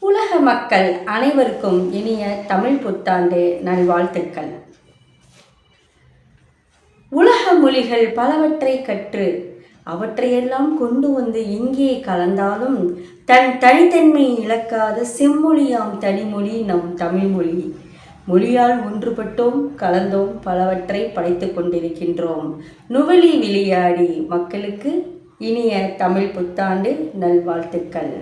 உலக மக்கள் அனைவருக்கும் இனிய தமிழ் புத்தாண்டு நல்வாழ்த்துக்கள். உலக மொழிகள் பலவற்றை கற்று அவற்றையெல்லாம் கொண்டு வந்து இங்கே கலந்தாலும் தன் தனித்தன்மை இழக்காத செம்மொழியாம் தனிமொழி நம் தமிழ்மொழி. மொழியால் ஒன்றுபட்டோம், கலந்தோம், பலவற்றை படைத்து கொண்டிருக்கின்றோம். நுவலி விளையாடி மக்களுக்கு இனிய தமிழ் புத்தாண்டு நல்வாழ்த்துக்கள்.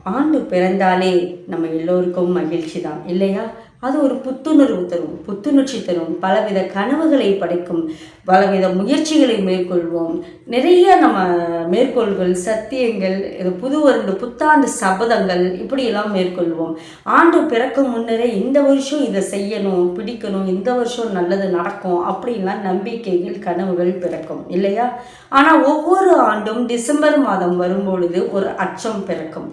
ஆண்டு பிறந்தாலே நம்ம எல்லோருக்கும் மகிழ்ச்சி தான் இல்லையா? அது ஒரு புத்துணர்வு தரும், புத்துணர்ச்சி தரும், பலவித கனவுகளை படைக்கும், பலவித முயற்சிகளை மேற்கொள்வோம். நிறைய நம்ம மேற்கோள்கள், சத்தியங்கள், இது புது வருட புத்தாண்டு சபதங்கள் இப்படியெல்லாம் மேற்கொள்வோம். ஆண்டு பிறக்கும் முன்னரே இந்த வருஷம் இதை செய்யணும், பிடிக்கணும், இந்த வருஷம் நல்லது நடக்கும் அப்படின்லாம் நம்பிக்கைகள், கனவுகள் பிறக்கும் இல்லையா? ஆனால் ஒவ்வொரு ஆண்டும் டிசம்பர் மாதம் வரும்பொழுது ஒரு அச்சம் பிறக்கும்.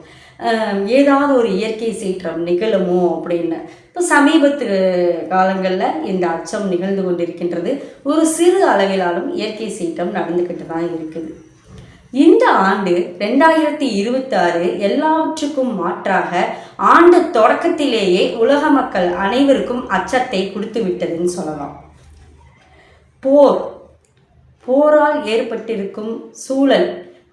ஏதாவது ஒரு இயற்கை சீற்றம் நிகழுமோ அப்படின்னு. இப்போ சமீபத்து காலங்களில் இந்த அச்சம் நிகழ்ந்து கொண்டிருக்கின்றது. ஒரு சிறு அளவிலாலும் இயற்கை சீற்றம் நடந்துக்கிட்டு தான் இருக்குது. இந்த ஆண்டு 2026 எல்லாவற்றுக்கும் மாற்றாக ஆண்டு தொடக்கத்திலேயே உலக மக்கள் அனைவருக்கும் அச்சத்தை கொடுத்து விட்டதுன்னு சொல்லலாம். போரால் ஏற்பட்டிருக்கும் சூழல்,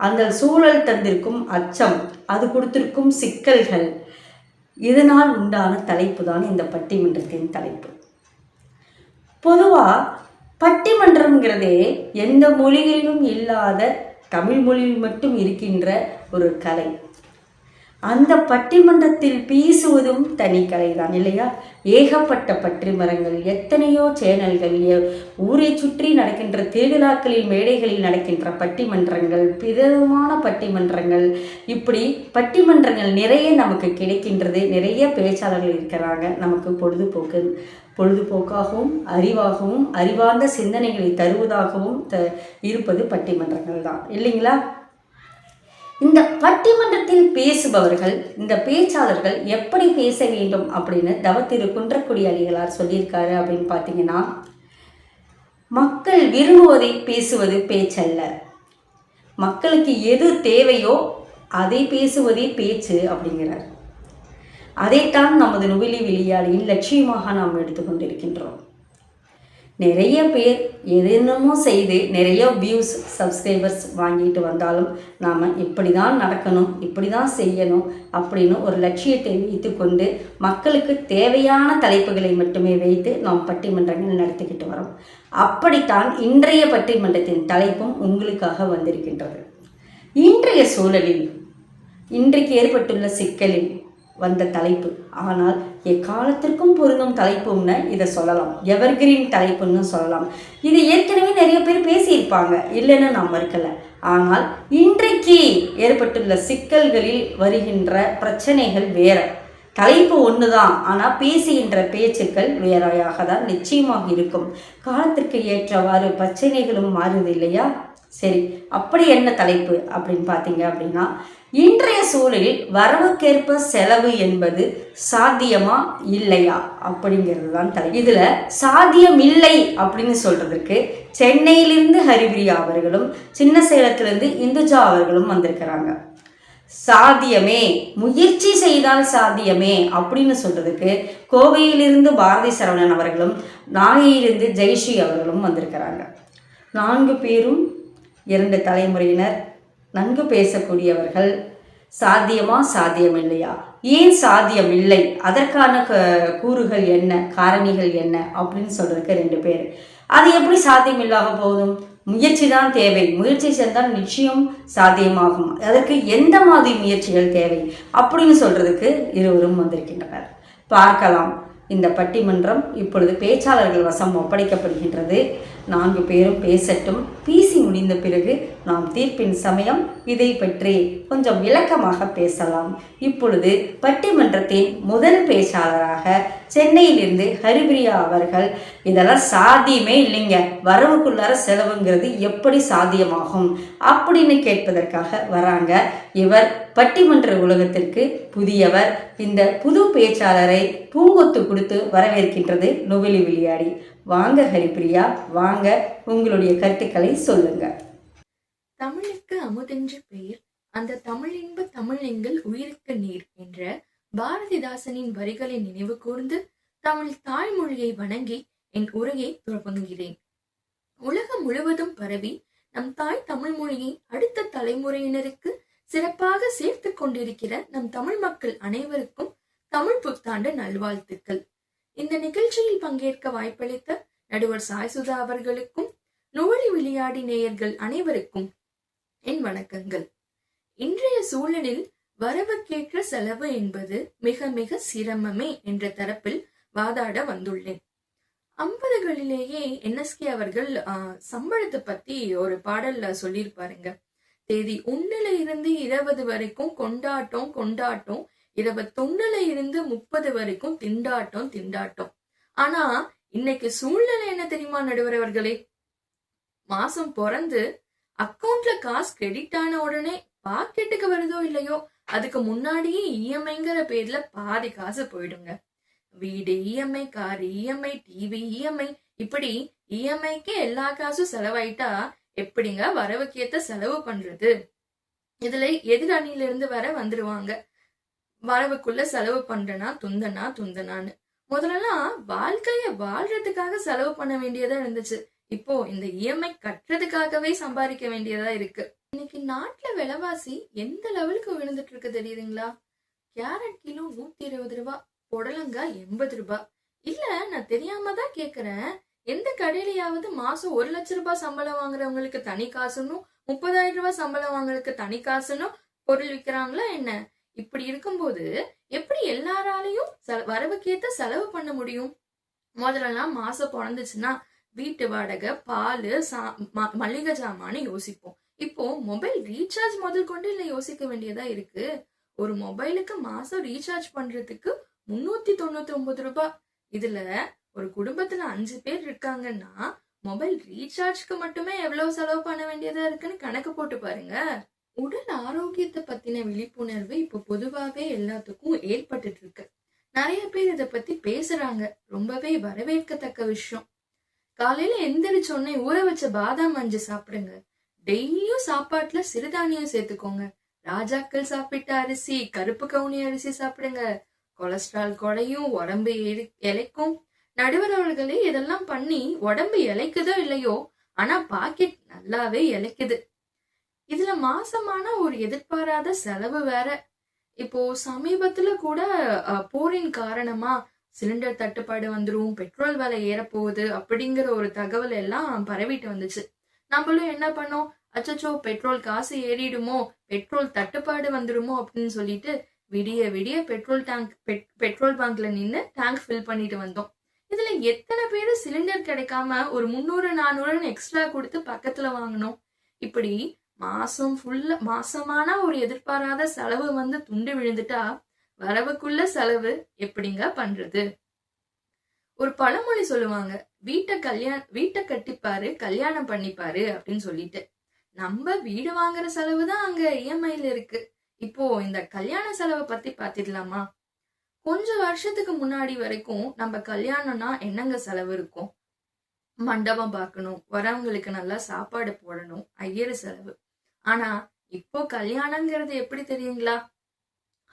அந்த சூழல் தந்திருக்கும் அச்சம், அது கொடுத்திருக்கும் சிக்கல்கள், இதனால் உண்டான தலைப்பு தான் இந்த பட்டிமன்றத்தின் தலைப்பு. பொதுவாக பட்டிமன்றம்ங்கிறதே எந்த மொழிகளிலும் இல்லாத தமிழ் மொழியில் மட்டும் இருக்கின்ற ஒரு கலை. அந்த பட்டிமன்றத்தில் பேசுவதும் தனி கலை தான் இல்லையா? ஏகப்பட்ட பட்டிமன்றங்கள், எத்தனையோ சேனல்கள், ஊரை சுற்றி நடக்கின்ற திருவிழாக்களில், மேடைகளில் நடக்கின்ற பட்டிமன்றங்கள், விதமான பட்டிமன்றங்கள், இப்படி பட்டிமன்றங்கள் நிறைய நமக்கு கிடைக்கின்றது. நிறைய பேச்சாளர்கள் இருக்கிறாங்க. நமக்கு பொழுதுபோக்காகவும் அறிவாகவும் அறிவார்ந்த சிந்தனைகளை தருவதாகவும் இருப்பது பட்டிமன்றங்கள் தான் இல்லைங்களா? இந்த பட்டிமன்றத்தில் பேசுபவர்கள், இந்த பேச்சாளர்கள் எப்படி பேச வேண்டும் அப்படின்னு தவத்திரு குன்றக்குடி அடிகளார் சொல்லியிருக்காரு அப்படின்னு பார்த்தீங்கன்னா, மக்கள் விரும்புவதை பேசுவது பேச்சல்ல, மக்களுக்கு எது தேவையோ அதை பேசுவதே பேச்சு அப்படிங்கிறார். அதைத்தான் நமது நுவலி விளையாடியின் லட்சியமாக நாம் எடுத்துக்கொண்டிருக்கின்றோம். நிறைய பேர் எதென்னமோ செய்து நிறைய வியூஸ், சப்ஸ்கிரைபர்ஸ் வாங்கிட்டு வந்தாலும் நாம் இப்படி தான் நடக்கணும், இப்படி தான் செய்யணும் அப்படின்னு ஒரு லட்சியத்தை வைத்து கொண்டு மக்களுக்கு தேவையான தலைப்புகளை மட்டுமே வைத்து நாம் பட்டிமன்றங்கள் நடத்திக்கிட்டு வரோம். அப்படித்தான் இன்றைய பட்டிமன்றத்தின் தலைப்பும் உங்களுக்காக வந்திருக்கின்றது. இன்றைய சூழலில், இன்றைக்கு ஏற்பட்டுள்ள சிக்கலில் வந்த தலைப்பு, ஆனால் எக்காலத்திற்கும் பொருந்தும் தலைப்புன்னு இதை சொல்லலாம். எவர்கிரீன் தலைப்புன்னு சொல்லலாம். இது ஏற்கனவே நிறைய பேர் பேசியிருப்பாங்க, இல்லைன்னு நாம் மறுக்கலை. ஆனால் இன்றைக்கு ஏற்பட்டுள்ள சிக்கல்களில் வருகின்ற பிரச்சனைகள் வேற. தலைப்பு ஒன்று தான், ஆனால் பேசுகின்ற பேச்சுக்கள் வேறையாக தான் நிச்சயமாக இருக்கும். காலத்திற்கு ஏற்றவாறு பிரச்சனைகளும் மாறுது இல்லையா? சரி, அப்படி என்ன தலைப்பு அப்படின்னு பார்த்தீங்க அப்படின்னா, இன்றைய சூழலில் வரவுக்கேற்ப செலவு என்பது சாத்தியமா இல்லையா அப்படிங்கிறது தான் தலைப்பு. இதுல சாத்தியம் இல்லை அப்படின்னு சொல்றதுக்கு சென்னையிலிருந்து ஹரிபிரியா அவர்களும், சின்ன சேலத்திலிருந்து இந்துஜா அவர்களும் வந்திருக்கிறாங்க. சாத்தியமே, முயற்சி செய்தால் சாத்தியமே அப்படின்னு சொல்றதுக்கு கோவையிலிருந்து பாரதி சரவணன் அவர்களும், நாகையிலிருந்து ஜெயஸ்ரீ அவர்களும் வந்திருக்கிறாங்க. 4 பேரும் 2 தலைமுறையினர், நன்கு பேசக்கூடியவர்கள். சாத்தியமா, சாத்தியம் இல்லையா, ஏன் சாத்தியம் இல்லை, அதற்கான கூறுகள் என்ன, காரணிகள் என்ன அப்படின்னு சொல்றதுக்கு 2 பேர். அது எப்படி சாத்தியம் இல்லாம போதும்? முயற்சி தான் தேவை, முயற்சி செஞ்சால் நிச்சயம் சாத்தியமாகும். அதற்கு எந்த மாதிரி முயற்சிகள் தேவை அப்படின்னு சொல்றதுக்கு இருவரும் வந்திருக்கின்றனர். பார்க்கலாம். இந்த பட்டிமன்றம் இப்பொழுது பேச்சாளர்கள் வசம் ஒப்படைக்கப்படுகின்றது. 4 பேரும் பேசட்டும். பேசி முடிந்த பிறகு நாம் தீர்ப்பின் சமயம் இதை பற்றி கொஞ்சம் விளக்கமாக பேசலாம். இப்பொழுது பட்டிமன்றத்தின் முதல் பேச்சாளராக சென்னையிலிருந்து ஹரிபிரியா அவர்கள், இதெல்லாம் சாத்தியமே இல்லைங்க, வரவுக்குள்ளார செலவுங்கிறது எப்படி சாத்தியமாகும் அப்படின்னு கேட்பதற்காக வராங்க. இவர் பட்டிமன்ற உலகத்திற்கு புதியவர். இந்த புது பேச்சாளரை பூங்கொத்து கொடுத்து வரவேற்கின்றது நுவலி விளையாடி. வாங்க ஹரிபிரியா, வாங்க, உங்களுடைய கருத்துக்களை சொல்லுங்க. தமிழுக்கு அமுதென்று பெயர், அந்த தமிழின்ப தமிழ் எங்கள் உயிருக்கு நீர் என்ற பாரதிதாசனின் வரிகளை நினைவு கூர்ந்து தமிழ் தாய்மொழியை வணங்கி என் உரையை துவங்குகிறேன். உலகம் முழுவதும் பரவி நம் தாய் தமிழ் மொழியை அடுத்த தலைமுறையினருக்கு சிறப்பாக சேர்த்து கொண்டிருக்கிற நம் தமிழ் மக்கள் அனைவருக்கும் தமிழ் புத்தாண்டு நல்வாழ்த்துக்கள். இந்த நிகழ்ச்சியில் பங்கேற்க வாய்ப்பளித்த நடுவர் சாய்சுதா அவர்களுக்கும் நுவலி விளையாடி நேயர்கள் அனைவருக்கும் என் வணக்கங்கள். இன்றைய சூழலில் வரவுக்கேற்ற செலவு என்பது மிக மிக சிரமமே என்ற தரப்பில் வாதாட வந்துள்ளேன். 50களிலேயே NSK அவர்கள் சம்பளத்தை பத்தி ஒரு பாடல்ல சொல்லியிருப்பாருங்க. தேதி 1ல இருந்து 20 வரைக்கும் கொண்டாட்டம் கொண்டாட்டம், 21ல இருந்து 30 வரைக்கும் திண்டாட்டம் திண்டாட்டம். ஆனா இன்னைக்கு சூழ்நிலை என்ன தெரியுமா நடுவர் அவர்களே? மாசம் பிறந்து அக்கௌண்ட்ல காசு கிரெடிட் ஆன உடனே பாக்கெட்டுக்கு வருதோ இல்லையோ, அதுக்கு முன்னாடியே EMIங்கிற பேர்ல பாதி காசு போயிடுங்க. வீடு EMI, car EMI, TV EMI, இப்படி EMIக்கே எல்லா காசும் செலவாயிட்டா எப்படிங்க வரவுக்கேத்த செலவு பண்றது? இதுல எதிரணியில இருந்து வர வந்துருவாங்க, வரவுக்குள்ள செலவு பண்றனா துந்தனான்னு. முதல்லலாம் வாழ்க்கைய வாழ்றதுக்காக செலவு பண்ண வேண்டியதா இருந்துச்சு. இப்போ இந்த EMI கட்டுறதுக்காகவே சம்பாதிக்க வேண்டியதா இருக்கு. இன்னைக்கு நாட்டுல விலைவாசி எந்த லெவலுக்கு விழுந்துட்டு இருக்கு தெரியுதுங்களா? கேரட் கிலோ 120 ரூபாய், புடலங்காய் 80 ரூபாய். இல்ல, நான் தெரியாம தான் கேக்குறேன், எந்த கடையிலயாவது மாசம் 1 லட்சம் ரூபாய் சம்பளம் வாங்குறவங்களுக்கு தனி காசுன்னும் 30,000 ரூபாய் சம்பளம் வாங்குறதுக்கு தனி காசுன்னும் பொருள் விற்கிறாங்களா என்ன? இப்படி இருக்கும்போது எப்படி எல்லாராலையும் வரவுக்கேத்த செலவு பண்ண முடியும்? முதல்லலாம் மாசம் பிறந்துச்சுன்னா வீட்டு வாடகை, பால், மளிகை ஜாமான்னு யோசிப்போம். இப்போ மொபைல் ரீசார்ஜ் முதல் கொண்டு இல்ல யோசிக்க வேண்டியதா இருக்கு. ஒரு மொபைலுக்கு மாசம் ரீசார்ஜ் பண்றதுக்கு 399 ரூபாய். இதுல ஒரு குடும்பத்துல 5 பேர் இருக்காங்கன்னா மொபைல் ரீசார்ஜ்க்கு மட்டுமே எவ்வளவு செலவு பண்ண வேண்டியதா இருக்குன்னு கணக்கு போட்டு பாருங்க. உடல் ஆரோக்கியத்தை பத்தின விழிப்புணர்வு இப்போ பொதுவாவே எல்லாத்துக்கும் ஏற்பட்டுட்டு இருக்கு. நிறைய பேர் இத பத்தி பேசுறாங்க, ரொம்பவே வரவேற்கத்தக்க விஷயம். காலையில எந்திரிச்சோடனே ஊற வச்ச பாதாம் மஞ்சு சாப்பிடுங்க. டெய்லியும் சாப்பாட்டுல சிறுதானியம் சேர்த்துக்கோங்க. ராஜாக்கள் சாப்பிட்ட அரிசி, கருப்பு கவுனி அரிசி சாப்பிடுங்க. கொலஸ்ட்ரால் குறையும், உடம்பு இழைக்கும். நடுவர் அவர்களே இதெல்லாம் பண்ணி உடம்பு இழைக்குதோ இல்லையோ, ஆனா பாக்கெட் நல்லாவே இழைக்குது. இதுல மாசமான ஒரு எதிர்பாராத செலவு வேற. இப்போ சமீபத்துல கூட போரின் காரணமா சிலிண்டர் தட்டுப்பாடு வந்துரும், பெட்ரோல் விலை ஏறப்போகுது அப்படிங்கிற ஒரு தகவல் எல்லாம் பரவிட்டு வந்துச்சு. நம்மளும் என்ன பண்ணோம், அச்சச்சோ பெட்ரோல் காசு ஏறிடுமோ, பெட்ரோல் தட்டுப்பாடு வந்துருமோ அப்படின்னு சொல்லிட்டு விடிய விடிய பெட்ரோல் பங்க்ல நின்று டேங்க் ஃபில் பண்ணிட்டு வந்தோம். இதுல எத்தனை பேரு சிலிண்டர் கிடைக்காம ஒரு 300-400 எக்ஸ்ட்ரா கொடுத்து பக்கத்துல வாங்கணும். இப்படி மாசமான ஒரு எதிர்பாராத செலவு வந்து துண்டு விழுந்துட்டா வரவுக்குள்ள செலவு எப்படிங்க பண்றது? ஒரு பழமொழி சொல்லுவாங்க, வீட்டை கட்டிப்பாரு கல்யாணம் பண்ணிப்பாரு அப்படின்னு சொல்லிட்டு. நம்ம வீடு வாங்குற செலவுதான் அங்க EMIல இருக்கு. இப்போ இந்த கல்யாண செலவை பத்தி பாத்திடலாமா? கொஞ்சம் வருஷத்துக்கு முன்னாடி வரைக்கும் நம்ம கல்யாணம்னா என்னங்க செலவு இருக்கும்? மண்டபம் பார்க்கணும், வரவங்களுக்கு நல்லா சாப்பாடு போடணும், ஐயரு செலவு. ஆனா இப்போ கல்யாணங்கிறது எப்படி தெரியுங்களா?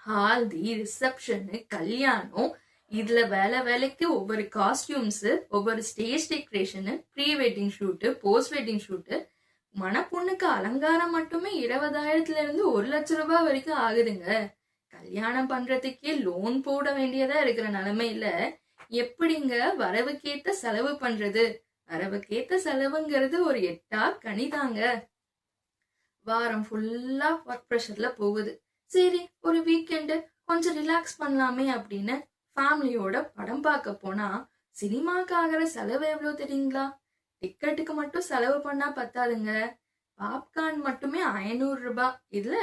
ஹால்தி, ரிசப்ஷனு, கல்யாணம், இதுல வேலைக்கு ஒவ்வொரு காஸ்டியூம்ஸ், ஒவ்வொரு stage decoration, pre wedding shoot, post wedding shoot, மணப்பொண்ணுக்கு அலங்காரம் மட்டுமே 20,000 இருந்து 1 லட்சம் ரூபாய் வரைக்கும் ஆகுதுங்க. கல்யாணம் பண்றதுக்கே லோன் போட வேண்டியதா இருக்கிற நிலைமையில எப்படிங்க வரவுக்கேத்த செலவு பண்றது? வரவுக்கேத்த செலவுங்கிறது ஒரு 8 கனிதாங்க. வாரம் ஃபுல்லா ஒர்க் ப்ரெஷர்ல போகுது. சரி, ஒரு வீக்கெண்டு கொஞ்சம் ரிலாக்ஸ் பண்ணலாமே அப்படின்னு ஃபேமிலியோட படம் பார்க்க போனா சினிமாக்கு ஆகிற செலவு எவ்வளவு தெரியுங்களா? டிக்கெட்டுக்கு மட்டும் செலவு பண்ணா பத்தாதுங்க. பாப்கார்ன் மட்டுமே 500 ரூபாய். இதுல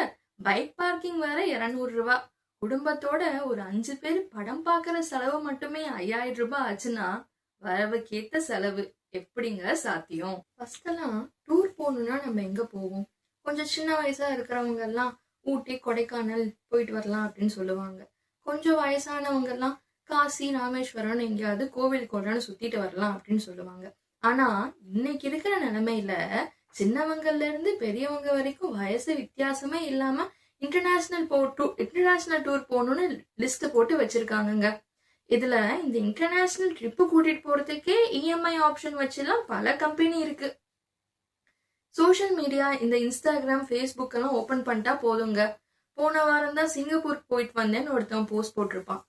பைக் பார்க்கிங் வேற 200 ரூபாய். குடும்பத்தோட ஒரு 5 பேர் படம் பார்க்கற செலவு மட்டுமே 5000 ரூபாய் ஆச்சுன்னா வரவுக்கேத்த செலவு எப்படிங்க சாத்தியம்? ஃபர்ஸ்ட் எல்லாம் டூர் போகணும்னா நம்ம எங்க போவோம்? கொஞ்சம் சின்ன வயசா இருக்கிறவங்க எல்லாம் ஊட்டி, கொடைக்கானல் போயிட்டு வரலாம் அப்படின்னு சொல்லுவாங்க. கொஞ்சம் வயசானவங்க எல்லாம் காசி, ராமேஸ்வரம், எங்கேயாவது கோவில் கொடன்னு சுத்திட்டு வரலாம் அப்படின்னு சொல்லுவாங்க. ஆனா இன்னைக்கு இருக்கிற நிலைமையில சின்னவங்கல இருந்து பெரியவங்க வரைக்கும் வயசு வித்தியாசமே இல்லாம இன்டர்நேஷனல் டூர் போகணும்னு லிஸ்ட் போட்டு வச்சிருக்காங்கங்க. இதுல இந்த இன்டர்நேஷனல் ட்ரிப்பு கூட்டிட்டு போறதுக்கே இஎம்ஐ ஆப்ஷன் வச்சுலாம் பல கம்பெனி இருக்கு. சோஷியல் மீடியா இந்த இன்ஸ்டாகிராம், ஃபேஸ்புக் எல்லாம் ஓபன் பண்ணிட்டா போதுங்க. போன வாரம் தான் சிங்கப்பூர் போயிட்டு வந்தேன்னு ஒருத்தன் போஸ்ட் போட்டிருப்பான்.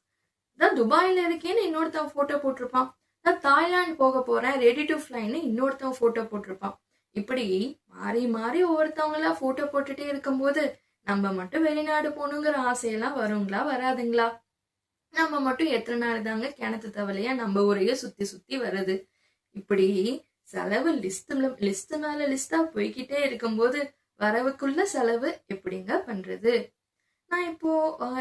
துபாயில இருக்கேன்னு இன்னொருத்தன் போட்டோ போட்டிருப்பான். தாய்லாந்து போக போறேன் ரெடி டு ஃபிளைன்னு இன்னொருத்தன் போட்டோ போட்டிருப்பான். இப்படி மாறி மாறி ஒவ்வொருத்தவங்களா போட்டோ போட்டுட்டே இருக்கும்போது நம்ம மட்டும் வெளிநாடு போகணுங்கிற ஆசையெல்லாம் வருங்களா வராதுங்களா? நம்ம மட்டும் எத்தனை நாள் தாங்க கிணத்து தவளையா நம்ம ஊரையே சுத்தி சுத்தி வருது? இப்படி செலவு லிஸ்ட் மேல லிஸ்டா போய்கிட்டே இருக்கும்போது வரவுக்குள்ள செலவு எப்படிங்க பண்றது? நான் இப்போ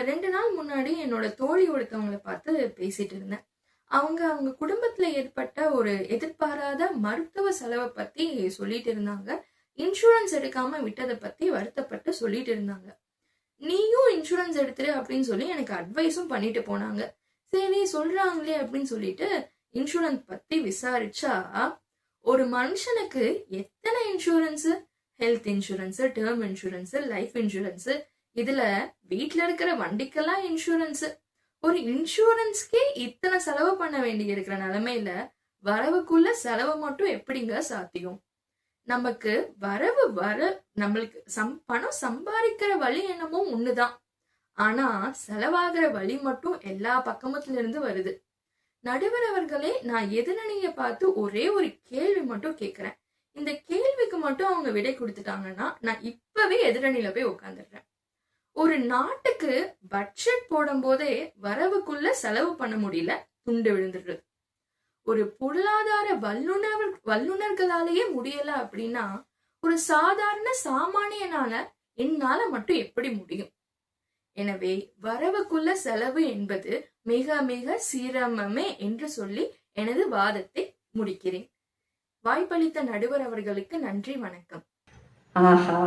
2 நாள் முன்னாடி என்னோட தோழி ஒருத்தவங்களை பார்த்து பேசிட்டு இருந்தேன். அவங்க குடும்பத்துல ஏற்பட்ட ஒரு எதிர்பாராத மருத்துவ செலவை பத்தி சொல்லிட்டு இருந்தாங்க. இன்சூரன்ஸ் எடுக்காம விட்டதை பத்தி வருத்தப்பட்டு சொல்லிட்டு இருந்தாங்க. நீயும் இன்சூரன்ஸ் எடுத்துரு அப்படின்னு சொல்லி எனக்கு அட்வைஸும் பண்ணிட்டு போனாங்க. சரி சொல்றாங்களே அப்படின்னு சொல்லிட்டு இன்சூரன்ஸ் பத்தி விசாரிச்சா, ஒரு மனுஷனுக்கு எத்தனை insurance, health insurance, term insurance, life insurance, இதுல வீட்டுல இருக்கிற வண்டிக்கெல்லாம் இன்சூரன்ஸ். ஒரு இன்சூரன்ஸ்க்கே இத்தனை செலவு பண்ண வேண்டி இருக்கிற நிலைமையில வரவுக்குள்ள செலவு மட்டும் எப்படிங்க சாத்தியம்? நமக்கு நம்மளுக்கு பணம் சம்பாதிக்கிற வழி என்னமோ ஒண்ணுதான். ஆனா செலவாகிற வழி மட்டும் எல்லா பக்கமத்துல இருந்து வருது. நடுவர் அவர்களே, நான் எதிரணியை பார்த்து ஒரே ஒரு கேள்வி மட்டும் கேட்கிறேன். இந்த கேள்விக்கு மட்டும் அவங்க விடை கொடுத்துட்டாங்கன்னா நான் இப்பவே எதிரணியில போய் உட்காந்துடுறேன். ஒரு நாட்டுக்கு பட்ஜெட் போடும் போதே வரவுக்குள்ள செலவு பண்ண முடியல, துண்டு விழுந்துடுறது. ஒரு பொருளாதார வல்லுநர்களாலேயே முடியல அப்படின்னா ஒரு சாதாரண சாமானியனால என்னால மட்டும் எப்படி முடியும்? எனவே வரவுக்குள்ள செலவு என்பது மிக மிக சிரமமே என்று சொல்லி எனது வாதத்தை முடிக்கிறேன். வாய்ப்பளித்த நடுவர் அவர்களுக்கு நன்றி, வணக்கம். ஆஹா,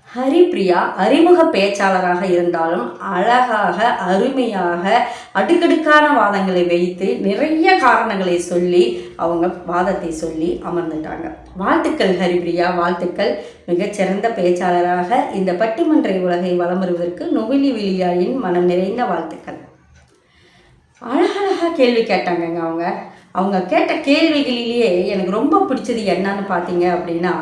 ஹரிப்பிரியா அறிமுக பேச்சாளராக இருந்தாலும் அழகாக அருமையாக அடுக்கடுக்கான வாதங்களை வைத்து நிறைய காரணங்களை சொல்லி அவங்க வாதத்தை சொல்லி அமர்ந்துட்டாங்க. வாழ்த்துக்கள் ஹரிப்பிரியா, வாழ்த்துக்கள். மிகச்சிறந்த பேச்சாளராக இந்த பட்டிமன்ற உலகை வலம் வருவதற்கு நொவிலி விழியாளின் மனம் நிறைந்த வாழ்த்துக்கள். அழகழகாக கேள்வி கேட்டாங்கங்க. அவங்க கேட்ட கேள்விகளிலேயே எனக்கு ரொம்ப பிடிச்சது என்னன்னு பார்த்தீங்க அப்படின்னா,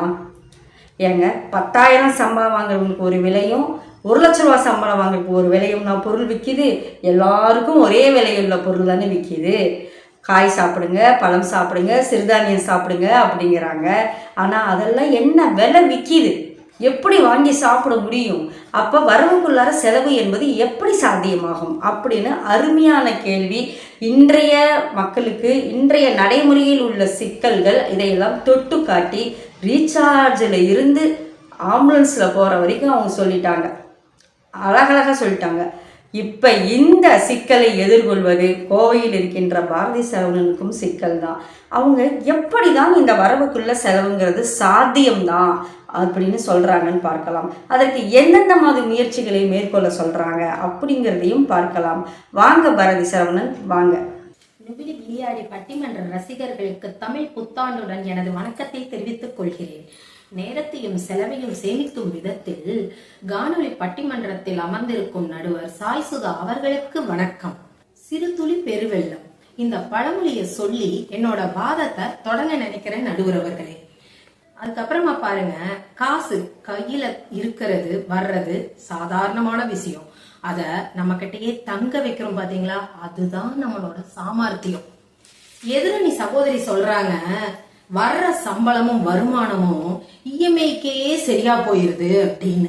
ஏங்க 10,000 சம்பளம் வாங்குறவங்களுக்கு ஒரு விலையும் 1 லட்ச ரூபா சம்பளம் வாங்குறதுக்கு ஒரு விலையும்னா பொருள் விற்கிது. எல்லாருக்கும் ஒரே விலையுள்ள பொருள் தானே விற்கிது. காய் சாப்பிடுங்க, பழம் சாப்பிடுங்க, சிறுதானியம் சாப்பிடுங்க அப்படிங்கிறாங்க. ஆனால் அதெல்லாம் என்ன விலை விற்கிது? எப்படி வாங்கி சாப்பிட முடியும்? அப்போ வரவுக்குள்ளார செலவு என்பது எப்படி சாத்தியமாகும் அப்படின்னு அருமையான கேள்வி. இன்றைய மக்களுக்கு இன்றைய நடைமுறையில் உள்ள சிக்கல்கள் இதையெல்லாம் தொட்டு காட்டி ரீசார்ஜில் இருந்து ஆம்புலன்ஸில் போகிற வரைக்கும் அவங்க சொல்லிட்டாங்க, அழகழகாக சொல்லிட்டாங்க. இப்போ இந்த சிக்கலை எதிர்கொள்வது கோவையில் இருக்கின்ற பாரதி சரவணனுக்கும் சிக்கல் தான். அவங்க எப்படி தான் இந்த வரவுக்குள்ள செலவுங்கிறது சாத்தியம்தான் அப்படின்னு சொல்கிறாங்கன்னு பார்க்கலாம். அதற்கு எந்தெந்த மாதிரி முயற்சிகளை மேற்கொள்ள சொல்கிறாங்க அப்படிங்கிறதையும் பார்க்கலாம். வாங்க பாரதி சரவணன், வாங்க. நுபிலி விளையாடி பட்டிமன்ற ரசிகர்களுக்கு தமிழ் புத்தாண்டுடன் எனது வணக்கத்தை தெரிவித்துக் கொள்கிறேன். நேரத்தையும் செலவையும் சேமிக்கும் விதத்தில் காணொலி பட்டிமன்றத்தில் அமர்ந்திருக்கும் நடுவர் சாய் சுதா அவர்களுக்கு வணக்கம். சிறு துளி பெருவெள்ளம், இந்த பழமொழியை சொல்லி என்னோட வாதத்தை தொடங்க நினைக்கிறேன் நடுவர் அவர்களே. அதுக்கப்புறமா பாருங்க, காசு கையில இருக்கிறது வர்றது சாதாரணமான விஷயம். அத நம்ம கிட்டயே தங்க வைக்கிறோம் பாத்தீங்களா, அதுதான் நம்மளோட சாமர்த்தியம். எதிரணி சகோதரி சொல்றாங்க, வர்ற சம்பளமும் வருமானமும் இஎம்ஐக்கே சரியா போயிருது அப்படின்னு.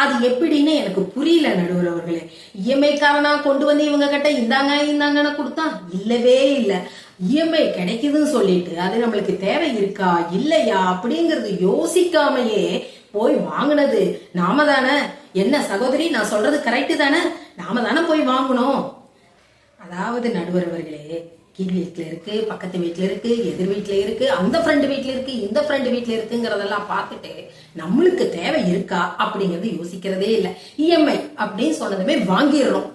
அது எப்படின்னு எனக்கு புரியல நடுவர் அவர்களே. இஎம்ஐ காரனா கொண்டு வந்து இவங்க கிட்ட இந்தாங்கன்னு கொடுத்தா இல்லவே இல்லை. இஎம்ஐ கிடைக்குதுன்னு சொல்லிட்டு அது நம்மளுக்கு தேவை இருக்கா இல்லையா அப்படிங்கறது யோசிக்காமையே போய் வாங்கினது நாம தானே. என்ன சகோதரி, நான் சொல்றது கரெக்டு தானே? நாம தானே போய் வாங்கணும். அதாவது நடுவர் அவர்களே, கீழ் வீட்டுல இருக்கு, பக்கத்து வீட்டுல இருக்கு, எதிர் வீட்டுல இருக்கு, அந்த ஃப்ரெண்டு வீட்டுல இருக்கு, இந்த ஃப்ரெண்டு வீட்டுல இருக்குங்கிறதெல்லாம் பார்த்துட்டு நம்மளுக்கு தேவை இருக்கா அப்படிங்கறது யோசிக்கிறதே இல்லை. இஎம்ஐ அப்படின்னு சொன்னதுமே வாங்கிடுறோம்.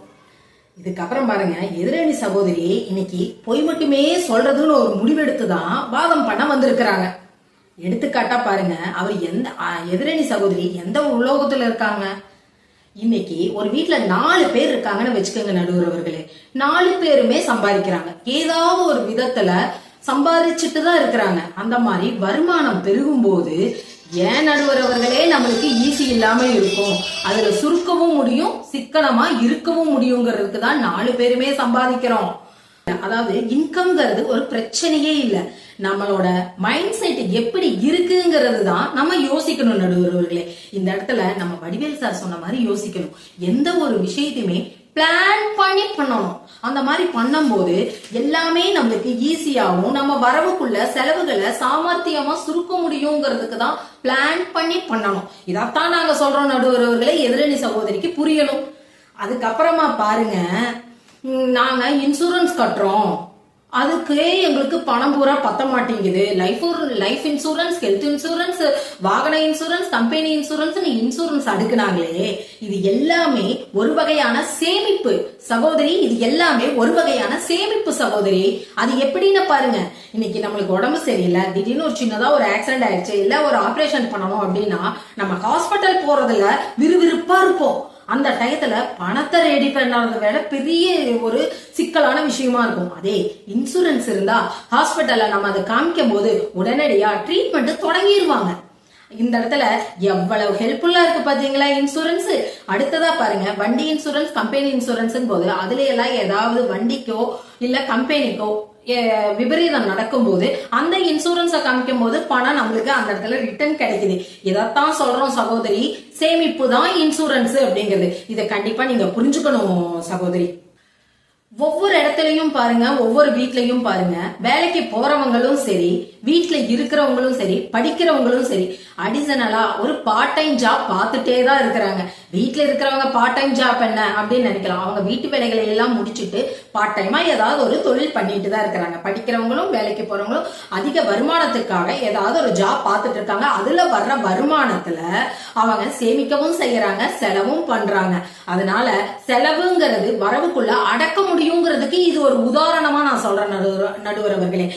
இதுக்கப்புறம் பாருங்க, எதிரணி சகோதரி இன்னைக்கு பொய் மட்டுமே சொல்றதுன்னு ஒரு முடிவெடுத்துதான் வாதம் பண்ண வந்திருக்கிறாங்க. எடுத்துக்காட்டா பாருங்க, அவர் எதிரணி சகோதரி எந்த உலோகத்துல இருக்காங்க. இன்னைக்கு ஒரு வீட்டுல 4 பேர் இருக்காங்கன்னு வச்சுக்கோங்க நடுவர் அவர்களே, 4 பேருமே சம்பாதிக்கிறாங்க, ஏதாவது ஒரு விதத்துல சம்பாதிச்சுட்டு தான் இருக்கிறாங்க. அந்த மாதிரி வருமானம் பெருகும் போது ஏன் நடுவர் அவர்களே நம்மளுக்கு ஈஸி இல்லாம இருக்கும், அதுல சுருக்கவும் முடியும், சிக்கனமா இருக்கவும் முடியுங்கிறதுக்கு தான் 4 பேருமே சம்பாதிக்கிறோம். அதாவது இன்கம்ங்கிறது ஒரு பிரச்சனையே இல்ல, நம்மளோட மைண்ட் செட் எப்படி இருக்குங்கிறது தான் நம்ம யோசிக்கணும் நடுவர்களே. இந்த இடத்துல நம்ம வடிவேல் சார் சொன்ன மாதிரி யோசிக்கணும். எந்த ஒரு விஷயத்தையுமே பிளான் பண்ணி பண்ணணும். அந்த மாதிரி பண்ணும்போது எல்லாமே நம்மளுக்கு ஈஸியாவும் நம்ம வரவுக்குள்ள செலவுகளை சாமர்த்தியமா சுருக்க முடியுங்கிறதுக்கு தான் பிளான் பண்ணி பண்ணணும். இதைத்தான் நாங்க சொல்றோம் நடுவர்களே, எதிரணி சகோதரிக்கு புரியணும். அதுக்கப்புறமா பாருங்க, நாங்க இன்சூரன்ஸ் கட்டுறோம், அதுக்கு எங்களுக்கு பணம் பூரா பத்த மாட்டேங்குது. லைஃப் இன்சூரன்ஸ், ஹெல்த் இன்சூரன்ஸ், வாகன இன்சூரன்ஸ், கம்பெனி இன்சூரன்ஸ், இன்சூரன்ஸ் அடுக்குனாங்களே, இது எல்லாமே ஒரு வகையான சேமிப்பு சகோதரி. இது எல்லாமே ஒரு வகையான சேமிப்பு சகோதரி. அது எப்படின்னு பாருங்க, இன்னைக்கு நம்மளுக்கு உடம்பு சரியில்லை, திடீர்னு ஒரு சின்னதா ஒரு ஆக்சிடென்ட் ஆயிடுச்சு, இல்ல ஒரு ஆபரேஷன் பண்ணணும் அப்படின்னா நம்ம ஹாஸ்பிட்டல் போறதுல விறுவிறுப்பா இருப்போம். அந்த டயத்துல பணத்தை ரெடி பண்ணாத வேலை பெரிய ஒரு சிக்கலான விஷயமா இருக்கும். அதே இன்சூரன்ஸ் இருந்தா ஹாஸ்பிட்டல்ல நம்ம அதை காமிக்கும் போது உடனடியா ட்ரீட்மெண்ட் தொடங்கிடுவாங்க. இந்த இடத்துல எவ்வளவு ஹெல்ப்ஃபுல்லா இருக்கு பாத்தீங்களா இன்சூரன்ஸ். அடுத்ததா பாருங்க, வண்டி இன்சூரன்ஸ், கம்பெனி இன்சூரன்ஸ் போது அதுல எல்லாம் ஏதாவது வண்டிக்கோ இல்ல கம்பெனிக்கோ விபரீதம் நடக்கும் போது அந்த இன்சூரன்ஸை காமிக்கும் போது பணம் நம்மளுக்கு அந்த இடத்துல ரிட்டர்ன் கிடைக்குது. இதைத்தான் சொல்றோம் சகோதரி, சேமிப்பு தான் இன்சூரன்ஸ் அப்படிங்கிறது. இதை கண்டிப்பா நீங்க புரிஞ்சுக்கணும் சகோதரி. ஒவ்வொரு இடத்துலயும் பாருங்க, ஒவ்வொரு வீட்லயும் பாருங்க, வேலைக்கு போறவங்களும் சரி, வீட்டுல இருக்கிறவங்களும் சரி, படிக்கிறவங்களும் சரி, அடிஷனலா ஒரு பார்ட் டைம் ஜாப் பார்த்துட்டே தான் இருக்கிறாங்க. வீட்டுல இருக்கிறவங்க பார்ட் டைம் ஜாப் என்ன அப்படின்னு நினைக்கலாம், அவங்க வீட்டு வேலைகளை எல்லாம் முடிச்சுட்டு பார்ட் டைமா ஏதாவது ஒரு தொழில் பண்ணிட்டு தான் இருக்கிறாங்க. படிக்கிறவங்களும் வேலைக்கு போறவங்களும் அதிக வருமானத்துக்காக ஏதாவது ஒரு ஜாப் பார்த்துட்டு இருக்காங்க. அதுல வர்ற வருமானத்துல அவங்க சேமிக்கவும் செய்யறாங்க, செலவும் பண்றாங்க. அதனால செலவுங்கிறது வரவுக்குள்ள அடக்க முடியுங்கிறதுக்கு இது ஒரு உதாரணமா நான் சொல்றேன் நடுவர் அவர்களே.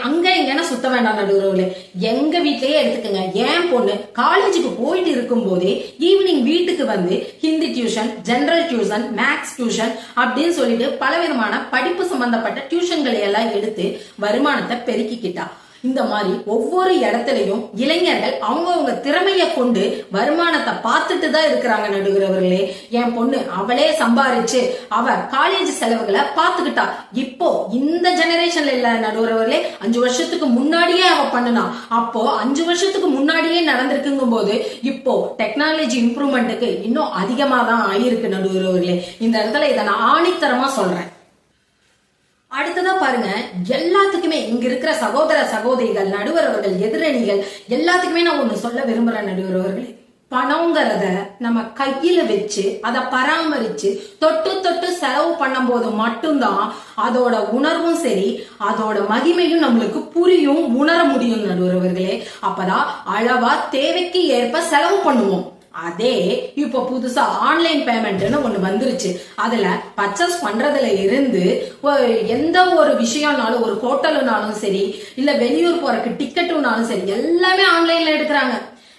அங்க எங்கன்னா சுத்த வேண்டாம் நடுவர்களே, எங்க வீட்லயே எடுத்துக்கங்க. என் பொண்ணு காலேஜுக்கு போயிட்டு இருக்கும் போதே ஈவினிங் வீட்டுக்கு வந்து Hindi tuition, general tuition, maths tuition அப்படின்னு சொல்லிட்டு பலவிதமான படிப்பு சம்பந்தப்பட்ட டியூஷன்களை எல்லாம் எடுத்து வருமானத்தை பெருக்கிக்கிட்டா. இந்த மாதிரி ஒவ்வொரு இடத்துலயும் இளைஞர்கள் அவங்கவுங்க திறமைய கொண்டு வருமானத்தை பார்த்துட்டு தான் இருக்கிறாங்க நடுகிறவர்களே. என் பொண்ணு அவளே சம்பாரிச்சு அவ காலேஜ் செலவுகளை பார்த்துக்கிட்டா. இப்போ இந்த ஜெனரேஷன்ல இல்ல நடுகிறவர்களே, 5 வருஷத்துக்கு முன்னாடியே அவ பண்ணுனா. அப்போ 5 வருஷத்துக்கு முன்னாடியே நடந்திருக்குங்கும் போது இப்போ டெக்னாலஜி இம்ப்ரூவ்மெண்ட்டுக்கு இன்னும் அதிகமா தான் ஆயிருக்கு நடுகிறவர்களே. இந்த இடத்துல இதை நான் ஆணித்தரமா சொல்றேன். அடுத்ததா பாருங்க, எல்லாத்துக்குமே இங்க இருக்கிற சகோதர சகோதரிகள், நடுவரவர்கள், எதிரணிகள் எல்லாத்துக்குமே நான் ஒண்ணு சொல்ல விரும்புறேன் நடுவரவர்களே. பணங்கிறத நம்ம கையில வச்சு அதை பராமரிச்சு தொட்டு தொட்டு செலவு பண்ணும் போது மட்டும்தான் அதோட உணர்வும் சரி, அதோட மகிமையும் நம்மளுக்கு புரியும், உணர முடியும் நடுவரவர்களே. அப்பதான் அளவா தேவைக்கு ஏற்ப செலவு பண்ணுவோம். அதே இப்ப புதுசா ஆன்லைன் பேமெண்ட்னு ஒண்ணு வந்துருச்சு. அதுல பர்ச்சேஸ் பண்றதுல இருந்து எந்த ஒரு விஷயம்னாலும், ஒரு ஹோட்டலுனாலும் சரி, இல்ல வெளியூர் போறதுக்கு டிக்கெட்டுனாலும் சரி, எல்லாமே ஆன்லைன்ல எடுக்கிறாங்க.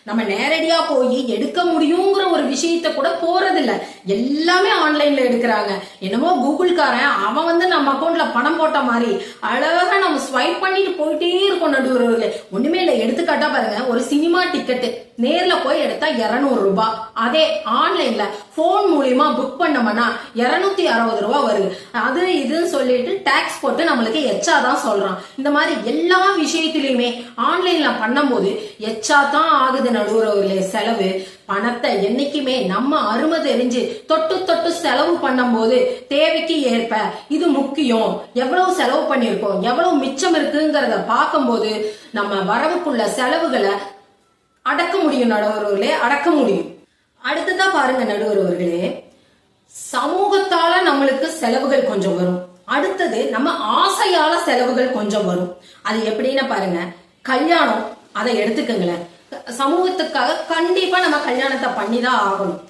நம்ம நேரடியா போய் எடுக்க முடியுங்கிற ஒரு விஷயத்த கூட போறது இல்ல, எல்லாமே ஆன்லைன்ல எடுக்கிறாங்க. என்னமோ கூகுள்காரன் அவன் வந்து நம்ம அக்கௌண்ட்ல பணம் போட்ட மாதிரி அழகா நம்ம ஸ்வைப் பண்ணிட்டு போயிட்டே இருக்கோம் நடுவர்களே. ஒண்ணுமே இல்ல, எடுத்துக்காட்டா பாருங்க, ஒரு சினிமா டிக்கெட் நேர்ல போய் எடுத்தா 200 ரூபாய், அதே ஆன்லைன்ல போன் மூலியமா புக் பண்ணோம்னா 260 ரூபாய் வருது. அது இதுன்னு சொல்லிட்டு டாக்ஸ் போட்டு நம்மளுக்கு எச்சாதான் சொல்றான். இந்த மாதிரி எல்லா விஷயத்திலயுமே ஆன்லைன்ல பண்ணும் போது எச்சாதான் ஆகுது நடுவர்களே செலவு. பணத்தை என்னைக்குமே நம்ம அருமை தெரிஞ்சு தொட்டு தொட்டு செலவு பண்ணும் போது தேவைக்கு ஏற்ப இது முக்கியம், எவ்வளவு செலவு பண்ணிருக்கோம், எவ்வளவு மிச்சம் இருக்குங்கிறத பார்க்கும் போது நம்ம வரவுக்குள்ள செலவுகளை அடக்க முடியும் நடுவர்களே, அடக்க முடியும். அடுத்ததா பாருங்க நடுவர்களே, சமூகத்தால நம்மளுக்கு செலவுகள் கொஞ்சம் வரும். அடுத்தது நம்ம ஆசையால செலவுகள் கொஞ்சம் வரும். அது எப்படின்னு பாருங்க, கல்யாணம் அதை எடுத்துக்கங்களேன். சமூகத்துக்காக கண்டிப்பா நம்ம கல்யாணத்தை பண்ணிதான் ஆகணும்.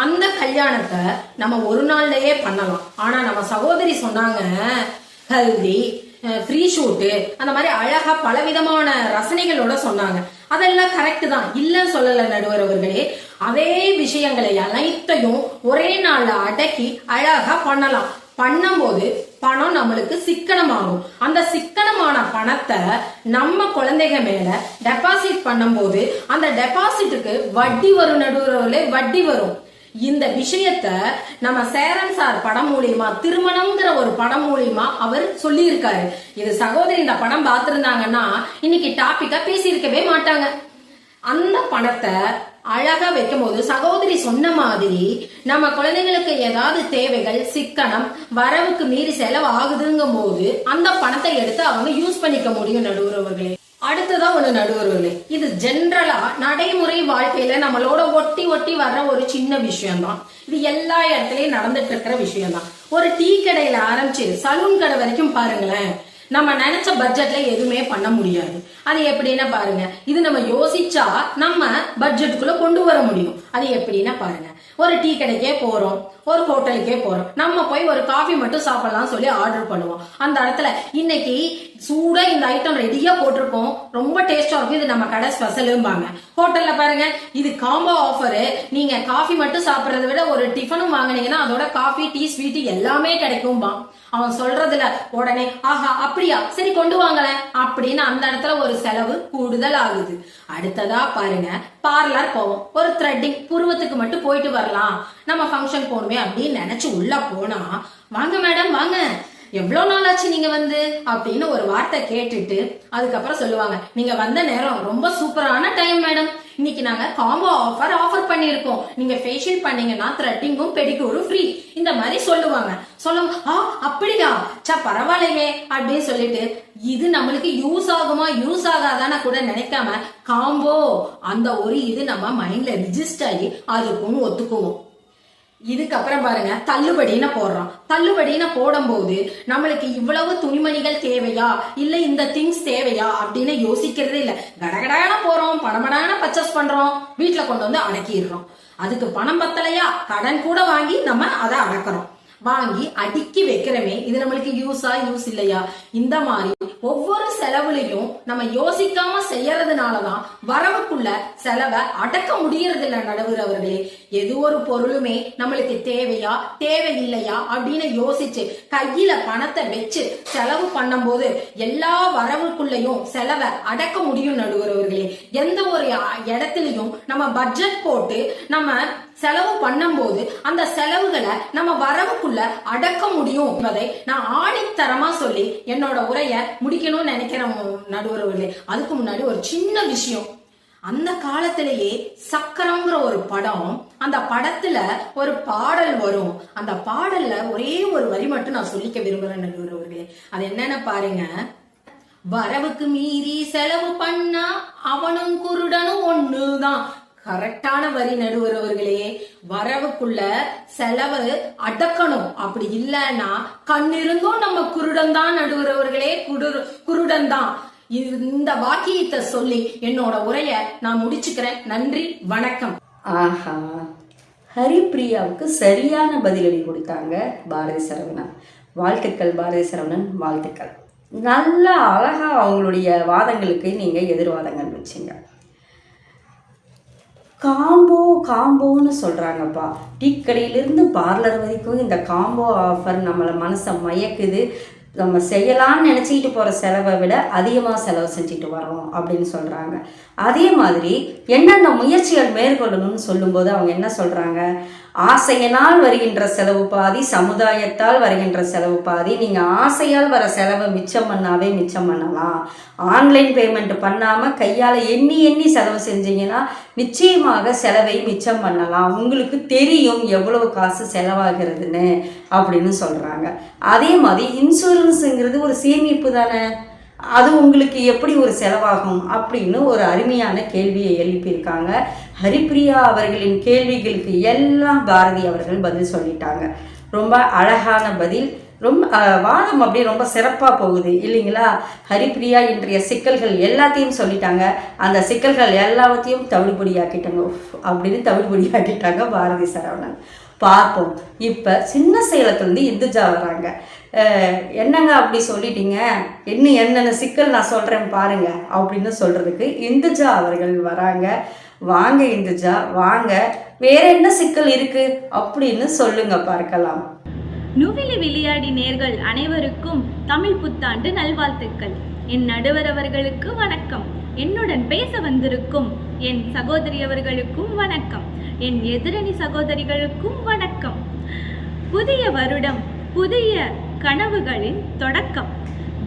அந்த கல்யாணத்தை நம்ம ஒரு நாள்லயே பண்ணலாம். ஆனா நம்ம சகோதரி சொன்னாங்க, ஹல்தி, ஃப்ரீ ஷூட்டு, அந்த மாதிரி அழகா பலவிதமான ரசனைகளோட சொன்னாங்க. அதெல்லாம் கரெக்ட் தான், இல்லன்னு சொல்லல நடுவர் அவர்களே. அதே விஷயங்களை அனைத்தையும் ஒரே நாள்ல அடக்கி அழகா பண்ணலாம். பண்ணும்போது பணம் நம்மளுக்கு சிக்கனமாகும். அந்த சிக்கனமான பணத்தை நம்ம குழந்தைங்க மேல டெபாசிட் பண்ணும்போது அந்த டெபாசிட்டுக்கு வட்டி வரும் நடுவர்களே, வட்டி வரும். இந்த விஷயத்த நம்ம சேரன் சார் படம் மூலியமா, திருமணம்ங்கிற ஒரு படம் மூலியமா அவர் சொல்லி இருக்காரு. இது சகோதரி இந்த படம் பார்த்திருந்தாங்கன்னா இன்னைக்கு டாபிக்கா பேசியிருக்கவே மாட்டாங்க. அந்த பணத்தை அழகா வைக்கும் போது சகோதரி சொன்ன மாதிரி நம்ம குழந்தைங்களுக்கு ஏதாவது தேவைகள், சிக்கனம், வரவுக்கு மீறி செலவு ஆகுதுங்கும் போது அந்த பணத்தை எடுத்து அவங்க யூஸ் பண்ணிக்க முடியும் நடுவர்களே. அடுத்ததா ஒண்ணு நடுவர்களே, இது ஜென்ரலா நடைமுறை வாழ்க்கையில நம்மளோட ஒட்டி ஒட்டி வர்ற ஒரு சின்ன விஷயம் தான். இது எல்லா இடத்துலயும் நடந்துட்டு இருக்கிற விஷயம் தான். ஒரு டீ கடையில ஆரம்பிச்சு சலூன் கடை வரைக்கும் பாருங்களேன், நம்ம நினைச்ச பட்ஜெட்ல எதுவுமே பண்ண முடியாது. அது எப்படின்னா பாருங்க, இது நம்ம யோசிச்சா நம்ம பட்ஜெட்டுக்குள்ள கொண்டு வர முடியும். அது எப்படின்னா பாருங்க, ஒரு டீ கடைக்கே போறோம், ஒரு ஹோட்டலுக்கே போறோம், நம்ம போய் ஒரு காஃபி மட்டும் சாப்பிடலாம் சொல்லி ஆர்டர் பண்ணுவோம். அந்த இடத்துல இன்னைக்கு சூடா இந்த ஐட்டம் ரெடியா போட்டிருக்கோம், ரொம்ப டேஸ்டா இருக்கும், இது நம்ம கடை ஸ்பெஷலும்பாங்க. ஹோட்டல்ல பாருங்க, இது காம்போ ஆஃபரு, நீங்க காஃபி மட்டும் சாப்பிடறத விட ஒரு டிஃபனும் வாங்கினீங்கன்னா அதோட காஃபி, டீ, ஸ்வீட் எல்லாமே கிடைக்கும்பா. அவன் சொல்றதுல உடனே ஆஹா அப்படியா சரி கொண்டு வாங்கல அப்படின்னு அந்த இடத்துல ஒரு செலவு கூடுதல் ஆகுது. அடுத்ததா பாருங்க, பார்லர் போவோம், ஒரு த்ரெட்டிங், புருவத்துக்கு மட்டும் போயிட்டு வரலாம், நம்ம ஃபங்க்ஷன் போகணுமே அப்படின்னு நினைச்சு உள்ள போனா, வாங்க மேடம் வாங்க, எவ்வளவு நாள் ஆச்சு நீங்க வந்து அப்படின்னு ஒரு வார்த்தை கேட்டுட்டு அதுக்கப்புறம் சொல்லுவாங்க, நீங்க வந்த நேரம் ரொம்ப சூப்பரான டைம் மேடம், இன்னைக்கு நாங்க காம்போ ஆஃபர் பண்ணிருக்கோம், நீங்க ஃபேஷியல் பண்ணீங்கன்னா த்ரெட்டிங்கும் பெடிக்யூரும் ஃப்ரீ, இந்த மாதிரி சொல்லுவாங்க. அப்படியா பரவாயில்லையே அப்படின்னு சொல்லிட்டு இது நம்மளுக்கு யூஸ் ஆகுமா யூஸ் ஆகாதான்னு கூட நினைக்காம காம்போ அந்த ஒரு இது நம்ம மைண்ட்ல ரிஜிஸ்டர் ஆகி அதுக்கும் ஒத்துக்குவோம். இதுக்கப்புறம் பாருங்க, தள்ளுபடின்னு போடுறோம். தள்ளுபடின்னு போடும் போது நம்மளுக்கு இவ்வளவு துணிமணிகள் தேவையா இல்ல இந்த திங்ஸ் தேவையா அப்படின்னு யோசிக்கிறதே இல்ல. கடகடான போறோம், பணமடான பர்ச்சேஸ் பண்றோம், வீட்டுல கொண்டு வந்து அடக்கிடுறோம். அதுக்கு பணம் பத்தலையா கடன் கூட வாங்கி நம்ம அதை அடக்கிறோம். வாங்கி அடுக்கி வைக்கிறமே, இது நம்மளுக்கு யூஸ் இல்லையா? இந்த மாதிரி ஒவ்வொரு செலவுலையும் நம்ம யோசிக்காம செய்யறதுனாலதான் வரவுக்குள்ள செலவை அடக்க முடியறது இல்ல நடுவர் அவர்களே. எது ஒரு பொருளுமே நம்மளுக்கு தேவையா தேவையில்லையா அப்படின்னு யோசிச்சு கையில பணத்தை வச்சு செலவு பண்ணும் போது எல்லா வரவுக்குள்ளையும் செலவை அடக்க முடியும் நடுவர் அவர்களே. எந்த ஒரு இடத்துலயும் நம்ம பட்ஜெட் போட்டு நம்ம செலவு பண்ணும் போது அந்த செலவுகளை நம்ம வரவுக்குள்ள அடக்க முடியும் என்பதை நான் ஆணித்தரமா சொல்லி என்னோட உரைய முடிக்கணும்னு நினைக்கிறேன் நடுவர்களே. அதுக்கு முன்னாடி ஒரு சின்ன விஷயம், அந்த காலத்திலேயே சக்கரம்ங்கிற ஒரு படம், அந்த படத்துல ஒரு பாடல் வரும். அந்த பாடல்ல ஒரே ஒரு வரி மட்டும் நான் சொல்லிக்க விரும்புறேன் நடுவர்களே. அது என்னன்னு பாருங்க, வரவுக்கு மீறி செலவு பண்ணா அவனும் குருடனும் ஒண்ணுதான். கரெக்டான வரி நடுவர் அவர்களே. வரவுக்குள்ள செலவு அடக்கணும், அப்படி இல்லைன்னா கண்ணிருந்தும் நம்ம குருடன் தான் நடுவர் அவர்களே, குருடன் தான். இந்த வாக்கியத்தை சொல்லி என்னோட உரைய நான் முடிச்சுக்கிறேன். நன்றி, வணக்கம். ஆஹா, ஹரிப்பிரியாவுக்கு சரியான பதிலடி கொடுத்தாங்க பாரதி சரவணன். வாழ்த்துக்கள் பாரதி சரவணன், வாழ்த்துக்கள். நல்லா அழகா அவங்களுடைய வாதங்களுக்கு நீங்க எதிர்வாதங்கள் வச்சிங்க. காம்போன்னு சொல்கிறாங்கப்பா. டீ கடையிலேருந்து பார்லர் வரைக்கும் இந்த காம்போ ஆஃபர் நம்மளை மனசை மயக்குது. நம்ம செய்யலான்னு நினச்சிக்கிட்டு போகிற செலவை விட அதிகமாக செலவு செஞ்சுட்டு வரோம் அப்படின்னு சொல்கிறாங்க. அதே மாதிரி என்னென்ன முயற்சிகள் மேற்கொள்ளணும்னு சொல்லும்போது அவங்க என்ன சொல்கிறாங்க, ஆசையினால் வருகின்ற செலவு பாதி, சமுதாயத்தால் வருகின்ற செலவு பாதி. நீங்கள் ஆசையால் வர செலவை மிச்சம் பண்ணலாம். ஆன்லைன் பேமெண்ட் பண்ணாமல் கையால் எண்ணி செலவு செஞ்சீங்கன்னா நிச்சயமாக செலவை மிச்சம் பண்ணலாம். உங்களுக்கு தெரியும் எவ்வளவு காசு செலவாகிறதுன்னு அப்படின்னு சொல்கிறாங்க. அதே மாதிரி இன்சூரன்ஸுங்கிறது ஒரு சேமிப்பு தானே, அது உங்களுக்கு எப்படி ஒரு செலவாகும் அப்படின்னு ஒரு அருமையான கேள்வியை எழுப்பியிருக்காங்க. ஹரிப்பிரியா அவர்களின் கேள்விகளுக்கு எல்லாம் பாரதி அவர்கள் பதில் சொல்லிட்டாங்க. ரொம்ப அழகான பதில், ரொம்ப வாதம் அப்படியே ரொம்ப சிறப்பாக போகுது இல்லைங்களா? ஹரிப்பிரியா இன்றைய சிக்கல்கள் எல்லாத்தையும் சொல்லிட்டாங்க. அந்த சிக்கல்கள் எல்லாத்தையும் தவிடுபடியாக்கிட்டாங்க பாரதி சரவணன். பார்ப்போம். இப்போ சின்ன சேலத்துலேருந்து இந்துஜா வராங்க. என்னங்க அப்படி சொல்லிட்டீங்க, இன்னும் என்னென்ன சிக்கல் நான் சொல்கிறேன் பாருங்க அப்படின்னு சொல்கிறதுக்கு இந்துஜா அவர்கள் வராங்க. வாங்க இந்துஜா, வாங்க, வேற என்ன சிக்கல் இருக்கு அப்படின்னு சொல்லுங்க பார்க்கலாம். நுவிலி விளையாடி நேர்கள் அனைவருக்கும் தமிழ் புத்தாண்டு நல்வாழ்த்துக்கள். என் நடுவர் அவர்களுக்கு வணக்கம். என்னுடன் பேச வந்திருக்கும் என் சகோதரி அவர்களுக்கும் வணக்கம். என் எதிரணி சகோதரிகளுக்கும் வணக்கம். புதிய வருடம், புதிய கனவுகளின் தொடக்கம்.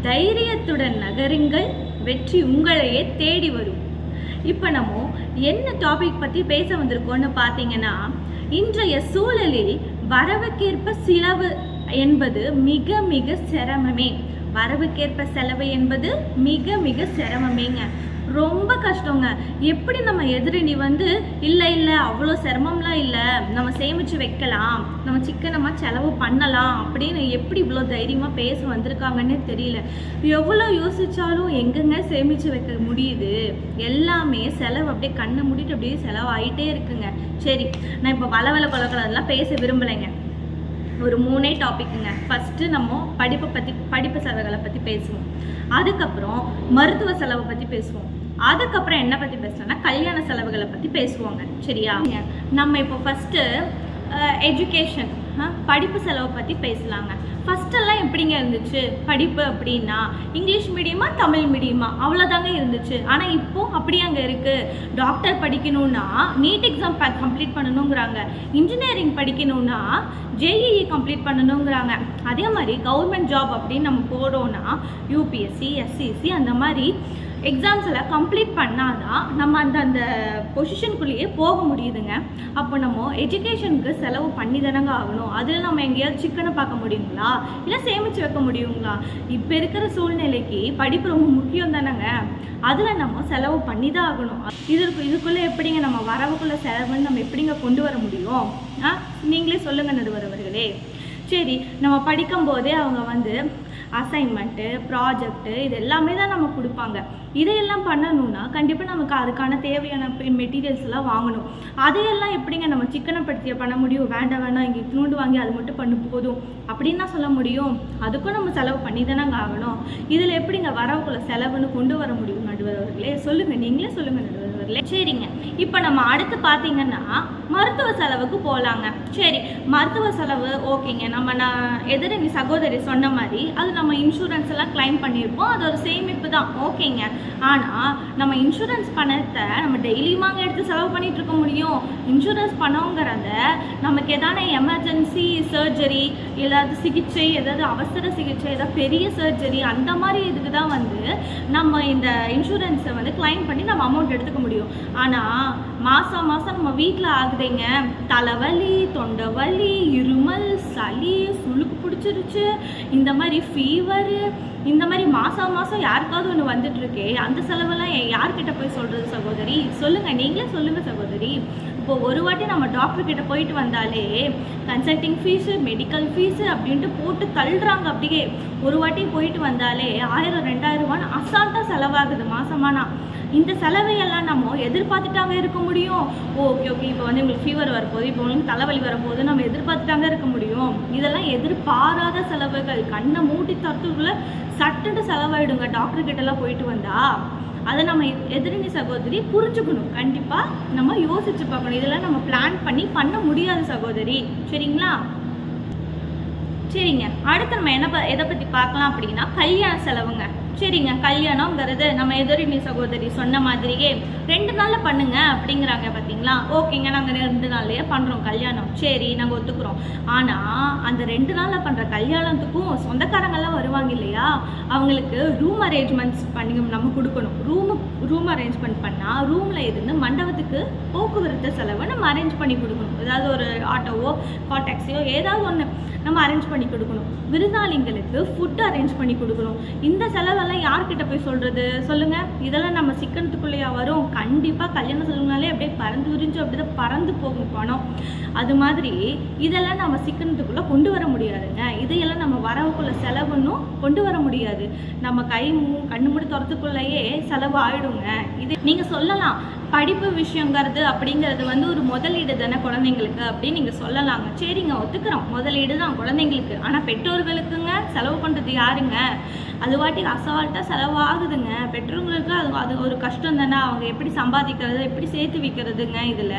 தைரியத்துடன் நகருங்கள், வெற்றி உங்களையே தேடி வரும். இப்போ நம்ம என்ன டாபிக் பற்றி பேச வந்திருக்கோம்னு பார்த்தீங்கன்னா, இன்றைய சூழலில் வரவுக்கேற்ப செலவு என்பது மிக மிக சிரமமே. வரவுக்கேற்ப செலவு என்பது மிக மிக சிரமமேங்க. ரொம்ப கஷ்டங்க. எப்படி நம்ம எதிரணி இல்லை அவ்வளோ சிரமம்லாம் இல்லை, நம்ம சேமித்து வைக்கலாம், நம்ம சிக்கனமாக செலவு பண்ணலாம் அப்படின்னு எப்படி இவ்வளோ தைரியமாக பேச வந்திருக்காங்கன்னே தெரியல. எவ்வளோ யோசித்தாலும் எங்கெங்க சேமித்து வைக்க முடியுது? எல்லாமே செலவு அப்படியே கண்ணை மூடிட்டு அப்படியே செலவாகிட்டே இருக்குங்க. சரி, நான் இப்போ வளவல கொலக்கலெல்லாம் பேச விரும்பலைங்க. ஒரு 3 டாபிக்குங்க. ஃபஸ்ட்டு நம்ம படிப்பு செலவுகளை பற்றி பேசுவோம். அதுக்கப்புறம் மருத்துவ செலவை பற்றி பேசுவோம். அதுக்கப்புறம் என்ன பற்றி பேசலாம்னா கல்யாண செலவுகளை பற்றி பேசுவோங்க. சரியா? நம்ம இப்போ ஃபஸ்ட்டு எஜுகேஷன், படிப்பு செலவை பற்றி பேசலாங்க. ஃபஸ்ட்டெல்லாம் எப்படிங்க இருந்துச்சு? படிப்பு அப்படின்னா இங்கிலீஷ் மீடியமா தமிழ் மீடியமா அவ்வளோதாங்க இருந்துச்சு. ஆனால் இப்போது அப்படியே அங்கே இருக்குது. டாக்டர் படிக்கணும்னா நீட் எக்ஸாம் கம்ப்ளீட் பண்ணணுங்கிறாங்க. இன்ஜினியரிங் படிக்கணும்னா ஜேஇஇ கம்ப்ளீட் பண்ணணுங்கிறாங்க. அதே மாதிரி கவர்மெண்ட் ஜாப் அப்படின்னு நம்ம போகிறோன்னா யூபிஎஸ்சி, எஸ்சிசி அந்த மாதிரி எக்ஸாம்ஸ் எல்லாம் கம்ப்ளீட் பண்ணாதான் நம்ம அந்த பொசிஷனுக்குள்ளேயே போக முடியுதுங்க. அப்போ நம்ம எஜுகேஷனுக்கு செலவு பண்ணி தானங்க ஆகணும். அதில் நம்ம எங்கேயாவது சிக்கனை பார்க்க முடியுங்களா, இல்லை சேமித்து வைக்க முடியுங்களா? இப்போ இருக்கிற சூழ்நிலைக்கு படிப்பு ரொம்ப முக்கியம் தானேங்க. அதில் நம்ம செலவு பண்ணி தான் ஆகணும். இதுக்குள்ளே எப்படிங்க நம்ம வரவுக்குள்ளே செலவுன்னு நம்ம எப்படிங்க கொண்டு வர முடியும்? நீங்களே சொல்லுங்கள் நடுவர் அவர்களே. சரி, நம்ம படிக்கும்போதே அவங்க அசைன்மெண்ட்டு, ப்ராஜெக்ட்டு இது எல்லாமே தான் நம்ம கொடுப்பாங்க. இதையெல்லாம் பண்ணணும்னா கண்டிப்பாக நமக்கு அதுக்கான தேவையான மெட்டீரியல்ஸ் எல்லாம் வாங்கணும். அதையெல்லாம் எப்படிங்க நம்ம சிக்கனப்படுத்திய பண்ண முடியும்? வேண்டாம் இங்கே இத்தினோண்டு வாங்கி அது மட்டும் பண்ணு போதும் அப்படின்னு தான் சொல்ல முடியும். அதுக்கும் நம்ம செலவு பண்ணி தானங்க ஆகணும். இதில் எப்படிங்க வரவுக்குள்ள செலவுன்னு கொண்டு வர முடியும் நடுவர் அவர்களே? சொல்லுங்கள், நீங்களே சொல்லுங்கள் நடுவர் அவர்களே. சரிங்க, இப்போ நம்ம அடுத்து பார்த்தீங்கன்னா மருத்துவ செலவுக்கு போகலாங்க. சரி, மருத்துவ செலவு ஓகேங்க. நான் எதிரணி சகோதரி சொன்ன மாதிரி அது நம்ம இன்சூரன்ஸ் எல்லாம் கிளைம் பண்ணியிருப்போம். அது ஒரு சேமிப்பு தான், ஓகேங்க. ஆனால் நம்ம இன்சூரன்ஸ் பணத்தை நம்ம டெய்லியுமாங்க எடுத்து செலவு பண்ணிட்டு இருக்க முடியும்? இன்சூரன்ஸ் பணங்கிறத நமக்கு எதான எமர்ஜென்சி சர்ஜரி, ஏதாவது சிகிச்சை, ஏதாவது அவசர சிகிச்சை, ஏதாவது பெரிய சர்ஜரி அந்த மாதிரி இதுக்கு தான் நம்ம இந்த இன்சூரன்ஸை கிளைம் பண்ணி நம்ம அமௌண்ட் எடுத்துக்க முடியும். ஆனால் மாதம் நம்ம வீட்டில் ஆகுதுங்க தலைவலி, தொண்டை வலி, இருமல், சளி, சுளுக்கு பிடிச்சிருச்சு, இந்த மாதிரி ஃபீவரு, இந்த மாதிரி மாதம் யாருக்காவது ஒன்று வந்துட்டுருக்கே, அந்த செலவெல்லாம் யார்கிட்ட போய் சொல்கிறது சகோதரி? சொல்லுங்கள், நீங்களே சொல்லுங்கள் சகோதரி. இப்போது ஒரு வாட்டி நம்ம டாக்டர்கிட்ட போயிட்டு வந்தாலே கன்சல்டிங் ஃபீஸு, மெடிக்கல் ஃபீஸு அப்படின்ட்டு போட்டு தள்ளுறாங்க. அப்படியே ஒரு வாட்டி போயிட்டு வந்தாலே 1000-2000 ரூபான்னு அசால்ட்டாக செலவாகுது மாதமானா. இந்த செலவையெல்லாம் நம்ம எதிர்பார்த்துட்டாங்க இருக்க முடியும்? ஓகே இப்போ உங்களுக்கு ஃபீவர் வரப்போகுது, இப்போ உங்களுக்கு தலைவலி வரப்போகுது, நம்ம எதிர்பார்த்துட்டாங்க இருக்க முடியும்? இதெல்லாம் எதிர்பாராத செலவுகள். கண்ணை மூட்டி தரத்துக்குள்ளே சட்டுட்டு செலவாயிடுங்க டாக்டர்கிட்டலாம் போயிட்டு வந்தா. அதை நம்ம எதிரணி சகோதரி புரிஞ்சுக்கணும். கண்டிப்பாக நம்ம யோசிச்சு பார்க்கணும். இதெல்லாம் நம்ம பிளான் பண்ண முடியாது சகோதரி. சரிங்களா? சரிங்க, அடுத்து நம்ம எதை பற்றி பார்க்கலாம் அப்படின்னா கல்யாண செலவுங்க. சரிங்க, கல்யாணங்கிறது நம்ம எதிரணி சகோதரி சொன்ன மாதிரியே 2 நாளில் பண்ணுங்க அப்படிங்கிறாங்க. பார்த்தீங்களா? ஓகேங்க, நாங்கள் 2 நாள்லேயே பண்ணுறோம் கல்யாணம். சரி, நாங்கள் ஒத்துக்கிறோம். ஆனால் அந்த 2 நாளில் பண்ணுற கல்யாணத்துக்கும் சொந்தக்காரங்கள்லாம் வருவாங்க இல்லையா? அவங்களுக்கு ரூம் அரேஞ்ச்மெண்ட்ஸ் பண்ணி நம்ம கொடுக்கணும். ரூம் அரேஞ்ச்மெண்ட் பண்ணால் ரூமில் இருந்து மண்டபத்துக்கு போக்குவரத்து செலவை நம்ம அரேஞ்ச் பண்ணி கொடுக்கணும். ஏதாவது ஒரு ஆட்டோவோ கால் டாக்ஸியோ ஏதாவது ஒன்று நம்ம அரேஞ்ச் பண்ணி கொடுக்கணும். விருந்தாளிங்களுக்கு ஃபுட் அரேஞ்ச் பண்ணி கொடுக்கணும். இந்த செலவெல்லாம் யார்கிட்ட போய் சொல்கிறது சொல்லுங்கள்? இதெல்லாம் நம்ம சிக்கனத்துக்குள்ளேயா வரும்? கண்டிப்பாக கல்யாணம் செலவுனாலே அப்படியே பறந்து விரிஞ்சு அப்படி தான் பறந்து போகும் பணம். அது மாதிரி இதெல்லாம் நம்ம சிக்கனத்துக்குள்ளே கொண்டு வர முடியாதுங்க. இதையெல்லாம் நம்ம வரவுக்குள்ள செலவுன்னும் கொண்டு வர முடியாது. முடியாது. நம்ம கண்ணு மூடி துறத்துக்குள்ளேயே செலவு ஆயிடுங்க. இது நீங்கள் சொல்லலாம், படிப்பு விஷயங்கிறது அப்படிங்கிறது வந்து ஒரு முதலீடு தானே குழந்தைங்களுக்கு அப்படின்னு நீங்கள் சொல்லலாங்க. சரிங்க, ஒத்துக்கிறோம், முதலீடு தான் குழந்தைங்களுக்கு. ஆனால் பெற்றோர்களுக்குங்க செலவு பண்ணுறது யாருங்க? அது வாட்டி அசால்ட்டாக செலவாகுதுங்க. பெற்றோர்களுக்கு அது ஒரு கஷ்டம் தானே. அவங்க எப்படி சம்பாதிக்கிறது, எப்படி சேர்த்து வைக்கிறதுங்க? இதில்